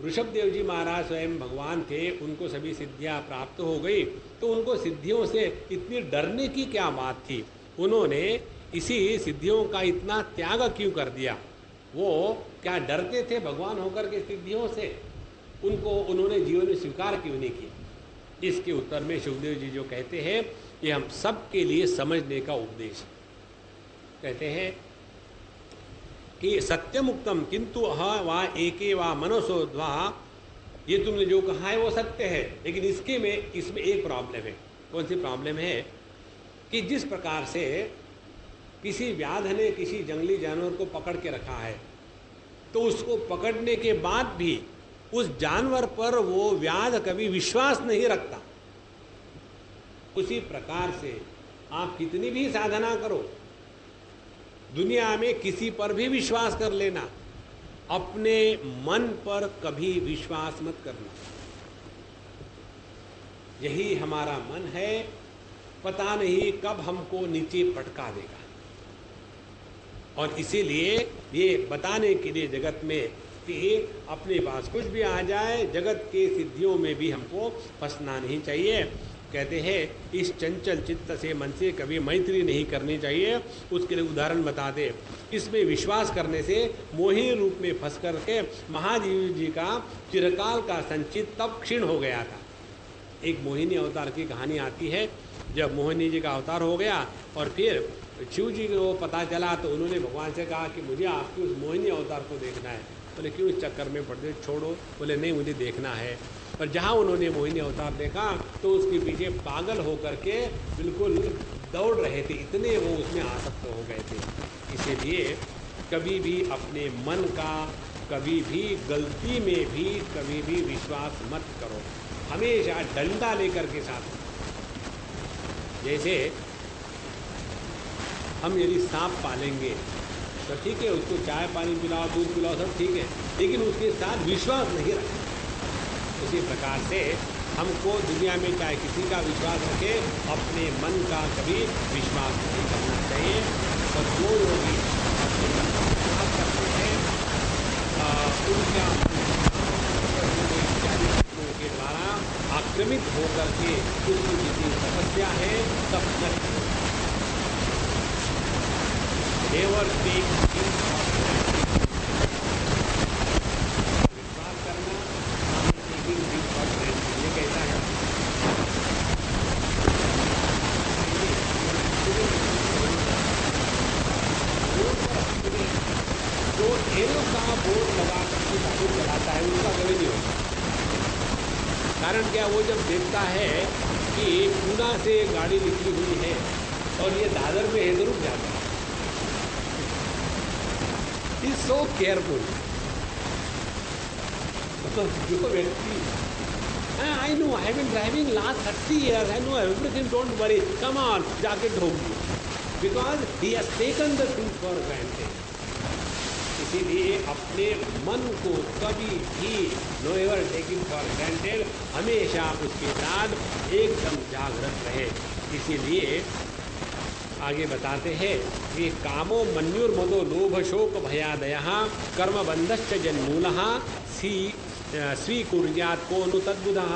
ऋषभदेव जी महाराज स्वयं भगवान थे, उनको सभी सिद्धियां प्राप्त हो गई, तो उनको सिद्धियों से इतनी डरने की क्या बात थी? उन्होंने इसी सिद्धियों का इतना त्याग क्यों कर दिया? वो क्या डरते थे भगवान होकर के सिद्धियों से? उनको उन्होंने जीवन में स्वीकार क्यों नहीं किया? इसके उत्तर में सुखदेव जी जो कहते हैं, ये हम सब के लिए समझने का उपदेश है। कहते हैं कि सत्यमुक्तम किंतु वा एके वा मनसोद्वा, ये तुमने जो कहा है वो सत्य है, लेकिन इसमें एक प्रॉब्लम है। कौन सी प्रॉब्लम है? कि जिस प्रकार से किसी व्याध ने किसी जंगली जानवर को पकड़ के रखा है, तो उसको पकड़ने के बाद भी उस जानवर पर वो व्याध कभी विश्वास नहीं रखता। उसी प्रकार से आप कितनी भी साधना करो, दुनिया में किसी पर भी विश्वास कर लेना, अपने मन पर कभी विश्वास मत करना। यही हमारा मन है, पता नहीं कब हमको नीचे पटका देगा। और इसीलिए ये बताने के लिए जगत में कि अपने पास कुछ भी आ जाए, जगत के सिद्धियों में भी हमको फंसना नहीं चाहिए। कहते हैं इस चंचल चित्त से, मन से कभी मैत्री नहीं करनी चाहिए। उसके लिए उदाहरण बता दे। इसमें विश्वास करने से मोहिनी रूप में फंस करके महादेव जी का चिरकाल का संचित तब क्षीण हो गया था। एक मोहिनी अवतार की कहानी आती है। जब मोहिनी जी का अवतार हो गया और फिर शिव जी को पता चला, तो उन्होंने भगवान से कहा कि मुझे आपकी उस मोहिनी अवतार को देखना है। बोले क्यों इस चक्कर में पड़ते, छोड़ो। बोले नहीं, मुझे देखना है। और जहाँ उन्होंने मोहिनी अवतार देखा तो उसके पीछे पागल होकर के बिल्कुल दौड़ रहे थे, इतने वो उसमें आसक्त हो गए थे। इसीलिए कभी भी अपने मन का, कभी भी गलती में भी कभी भी विश्वास मत करो। हमेशा डंडा लेकर के साथ। जैसे हम यदि सांप पालेंगे तो ठीक है, उसको चाय पानी पिलाओ, दूध पिलाओ, सब ठीक है, लेकिन उसके साथ विश्वास नहीं रखें। उसी प्रकार से हमको दुनिया में चाहे किसी का विश्वास रखे, अपने मन का कभी विश्वास नहीं करना चाहिए। और जो लोग अपने मन का विश्वास करते हैं, उनका के द्वारा आक्रमित होकर के उसकी जितनी समस्या है सब नष्ट हो। नेवर टेक विश्वास करना, ये कहता है। जो एरो का बोर्ड लगा करके गाड़ी चलाता है, उसका कभी नहीं होता। कारण क्या? वो जब देखता है कि पूना से गाड़ी निकली हुई है और ये दादर में है, तो रुक जाता है। He is so careful. तो जो व्यक्ति, I know, I have been driving last 30 years, I know everything, don't worry, come on, जाके ठोक दो, because he has taken the thing for granted. इसीलिए अपने मन को कभी भी no ever take it for granted, हमेशा उसके साथ एकदम जागृत रहे। इसीलिए आगे बताते हैं कि कामो मन्युर्मदो लोभ शोक भयादयः कर्म बंधश्च जन्मूलः स्वीकुर्यात् को नु तद्बुधः।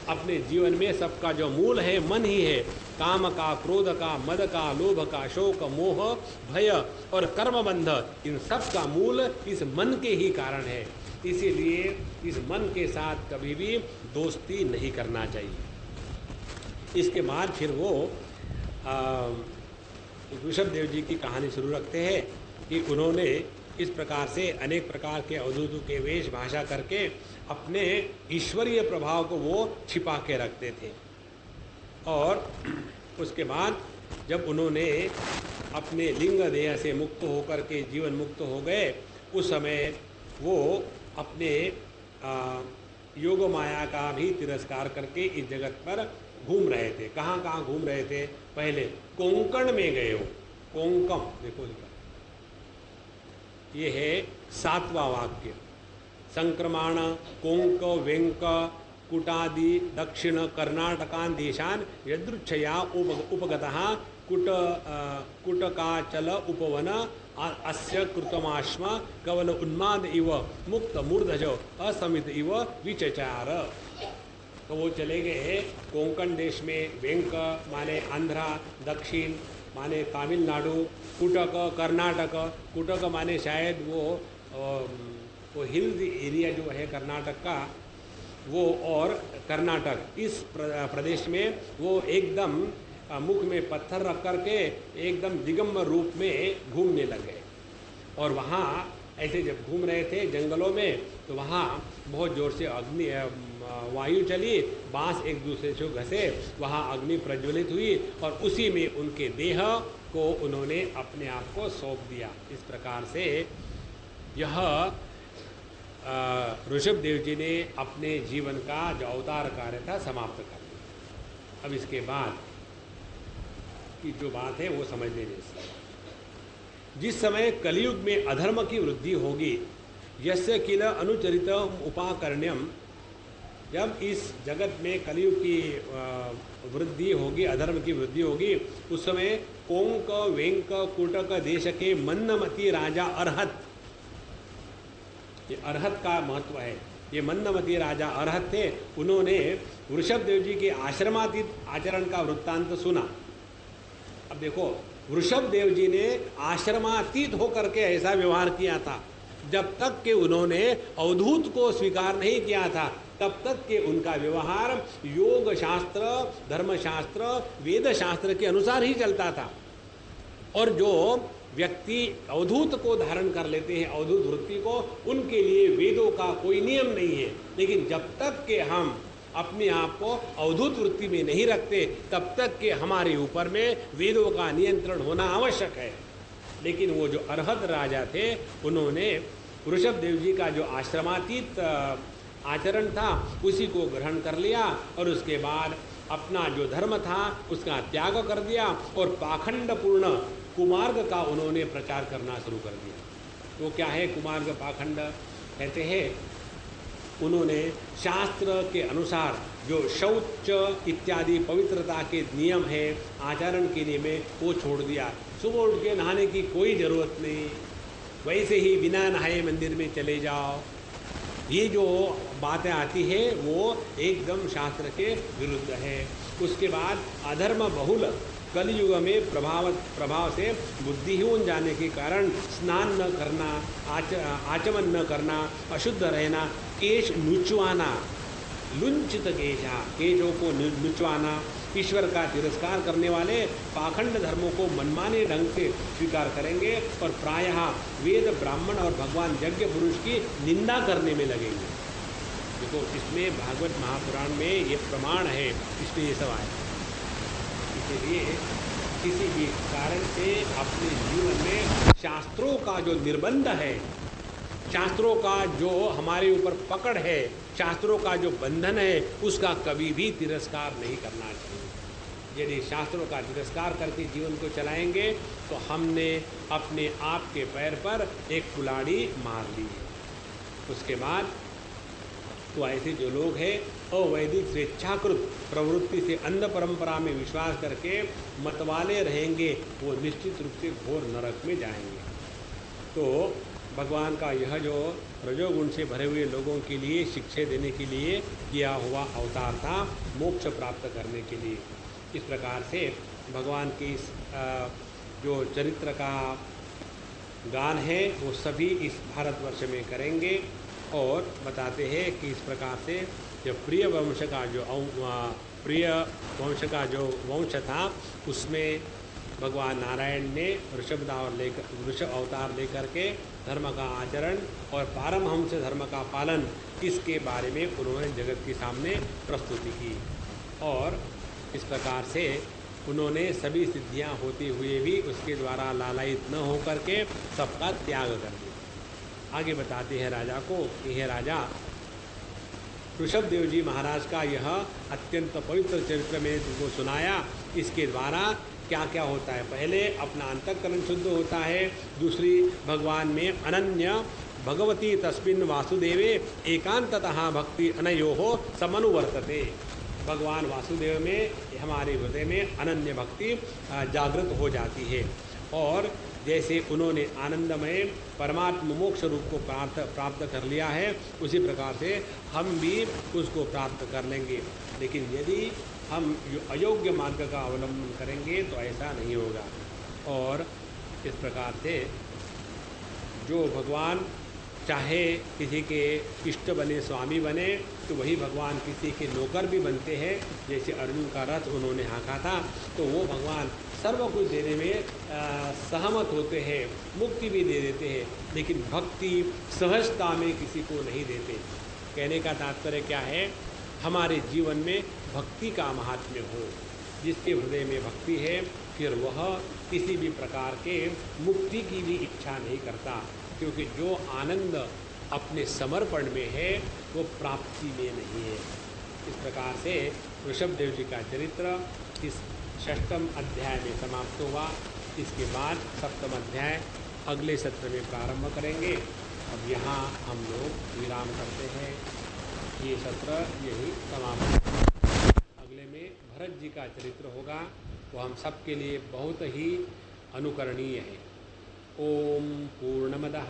अपने जीवन में सबका जो मूल है मन ही है। काम का, क्रोध का, मद का, लोभ का, शोक, मोह, भय और कर्मबंध, इन सब का मूल इस मन के ही कारण है। इसीलिए इस मन के साथ कभी भी दोस्ती नहीं करना चाहिए। इसके बाद फिर वो ऋषभदेव जी की कहानी शुरू रखते हैं कि उन्होंने इस प्रकार से अनेक प्रकार के अवधूतों के वेश भाषा करके अपने ईश्वरीय प्रभाव को वो छिपा के रखते थे। और उसके बाद जब उन्होंने अपने लिंग देह से मुक्त होकर के जीवन मुक्त हो गए, उस समय वो अपने योग माया का भी तिरस्कार करके इस जगत पर घूम रहे थे। कहाँ कहाँ घूम रहे थे? पहले कोंकण में गए हो। कोंकम देखो लिखा, ये है 7वां वाक्य। संक्रमण, कोंक, वेंक, कुटादि दक्षिण कर्नाटकान देशान यदृच्छया उपगतः कुटकाचल उपवन अस्य कृतमाश्म कवल उन्माद इव मुक्त मूर्धज असमित इव विचचार। तो वो चले गए कोंकण देश में। वेंक माने आंध्रा, दक्षिण माने तमिलनाडु, कुटक कर्नाटक। कुटक माने शायद वो हिल्स एरिया जो है कर्नाटक का वो, और कर्नाटक इस प्रदेश में वो एकदम मुख में पत्थर रख करके एकदम दिगंबर रूप में घूमने लगे। और वहाँ ऐसे जब घूम रहे थे जंगलों में तो वहाँ बहुत ज़ोर से अग्नि वायु चली, बाँस एक दूसरे से घसे, वहाँ अग्नि प्रज्वलित हुई और उसी में उनके देह को उन्होंने अपने आप को सौंप दिया। इस प्रकार से यह ऋषभ देव जी ने अपने जीवन का जो अवतार कार्य था समाप्त कर दिया। अब इसके बाद की जो बात है वो समझ लेने से, जिस समय कलयुग में अधर्म की वृद्धि होगी, यस्य किल अनुचरित उपाकर्ण्यम, जब इस जगत में कलयुग की वृद्धि होगी, अधर्म की वृद्धि होगी, उस समय कोंक वेंक कुटक देश के मन्नमती राजा अरहत, ये अरहत का महत्व है। ये मन्नमती राजा अरहत थे। उन्होंने वृषभ देव जी के आश्रमातीत आचरण का वृत्तांत सुना। अब देखो, वृषभ देव जी ने आश्रमातीत होकर के ऐसा व्यवहार किया था। जब तक कि उन्होंने अवधूत को स्वीकार नहीं किया था तब तक के उनका व्यवहार योग शास्त्र, धर्मशास्त्र, वेद शास्त्र के अनुसार ही चलता था। और जो व्यक्ति अवधूत को धारण कर लेते हैं, अवधूत वृत्ति को, उनके लिए वेदों का कोई नियम नहीं है। लेकिन जब तक के हम अपने आप को अवधूत वृत्ति में नहीं रखते तब तक के हमारे ऊपर में वेदों का नियंत्रण होना आवश्यक है। लेकिन वो जो अरहत राजा थे, उन्होंने वृषभ देव जी का जो आश्रमातीत आचरण था उसी को ग्रहण कर लिया और उसके बाद अपना जो धर्म था उसका त्याग कर दिया और पाखंडपूर्ण कुमार्ग का उन्होंने प्रचार करना शुरू कर दिया। तो क्या है कुमार्ग पाखंड? कहते हैं उन्होंने शास्त्र के अनुसार जो शौच इत्यादि पवित्रता के नियम है, आचरण के नियम है, वो छोड़ दिया। सुबह उठ के नहाने की कोई ज़रूरत नहीं, वैसे ही बिना नहाए मंदिर में चले जाओ। ये जो बातें आती है वो एकदम शास्त्र के विरुद्ध है। उसके बाद अधर्म बहुल कलयुग में प्रभाव से बुद्धिहीन जाने के कारण स्नान न करना, आचमन न करना, अशुद्ध रहना, केश नुचवाना, लुंचित केशा, केशों को नुचवाना, ईश्वर का तिरस्कार करने वाले पाखंड धर्मों को मनमाने ढंग से स्वीकार करेंगे और प्रायः वेद, ब्राह्मण और भगवान यज्ञ पुरुष की निंदा करने में लगेंगे। देखो, इसमें भागवत महापुराण में ये प्रमाण है, इसमें ये सब आया। इसलिए किसी भी कारण से अपने जीवन में शास्त्रों का जो निर्बंध है, शास्त्रों का जो हमारे ऊपर पकड़ है, शास्त्रों का जो बंधन है, उसका कभी भी तिरस्कार नहीं करना चाहिए। यदि शास्त्रों का तिरस्कार करके जीवन को चलाएंगे तो हमने अपने आप के पैर पर एक कुल्हाड़ी मार ली है। उसके बाद तो ऐसे जो लोग हैं अवैदिक स्वेच्छाकृत प्रवृत्ति से अंध परंपरा में विश्वास करके मतवाले रहेंगे, वो निश्चित रूप से घोर नरक में जाएंगे। तो भगवान का यह जो रजोगुण से भरे हुए लोगों के लिए शिक्षा देने के लिए किया हुआ अवतार था, मोक्ष प्राप्त करने के लिए। इस प्रकार से भगवान के इस जो चरित्र का गान है वो सभी इस भारतवर्ष में करेंगे और बताते हैं कि इस प्रकार से जो प्रिय वंश का जो वंश था उसमें भगवान नारायण ने ऋषभ अवतार लेकर के धर्म का आचरण और पारमहंस धर्म का पालन, इसके बारे में उन्होंने जगत के सामने प्रस्तुति की। और इस प्रकार से उन्होंने सभी सिद्धियां होते हुए भी उसके द्वारा लालायित न होकर के सबका त्याग कर दिया। आगे बताते हैं राजा को कि हे राजा, ऋषभ देव जी महाराज का यह अत्यंत पवित्र चरित्र में तुमको सुनाया, इसके द्वारा क्या क्या होता है। पहले अपना अंतःकरण शुद्ध होता है, दूसरी भगवान में अनन्य भगवती तस्मिन् वासुदेवे एकांततः भक्ति अनयोः समनुवर्तते। भगवान वासुदेव में हमारे हृदय में अनन्य भक्ति जागृत हो जाती है। और जैसे उन्होंने आनंदमय परमात्म मोक्ष रूप को प्राप्त कर लिया है, उसी प्रकार से हम भी उसको प्राप्त कर लेंगे। लेकिन यदि हम अयोग्य मार्ग का अवलंबन करेंगे तो ऐसा नहीं होगा। और इस प्रकार से जो भगवान चाहे किसी के इष्ट बने, स्वामी बने, तो वही भगवान किसी के नौकर भी बनते हैं। जैसे अर्जुन का रथ उन्होंने हाँका था, तो वो भगवान सर्व कुछ देने में सहमत होते हैं, मुक्ति भी दे देते हैं, लेकिन भक्ति सहजता में किसी को नहीं देते। कहने का तात्पर्य क्या है? हमारे जीवन में भक्ति का महात्म्य हो। जिसके हृदय में भक्ति है, फिर वह किसी भी प्रकार के मुक्ति की भी इच्छा नहीं करता, क्योंकि जो आनंद अपने समर्पण में है वो प्राप्ति में नहीं है। इस प्रकार से ऋषभदेव जी का चरित्र इस 6वें अध्याय में समाप्त हुआ। इसके बाद 7वां अध्याय अगले सत्र में प्रारंभ करेंगे। अब यहाँ हम लोग विराम करते हैं। ये सत्र यही समाप्त। अगले में भरत जी का चरित्र होगा, वो हम सब के लिए बहुत ही अनुकरणीय है। ओम पूर्णमदः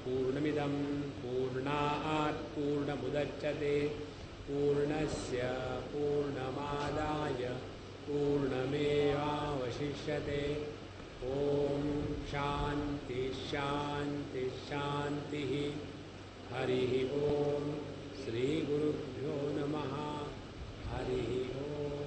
पूर्णमिदं पूर्णात् पूर्णमुदच्यते पूर्णस्य पूर्णमादाय पूर्णमेवावशिष्यते। ओम शांति शांति शांति। हरि ओम। श्री गुरुभ्यो नमः। हरि ओम।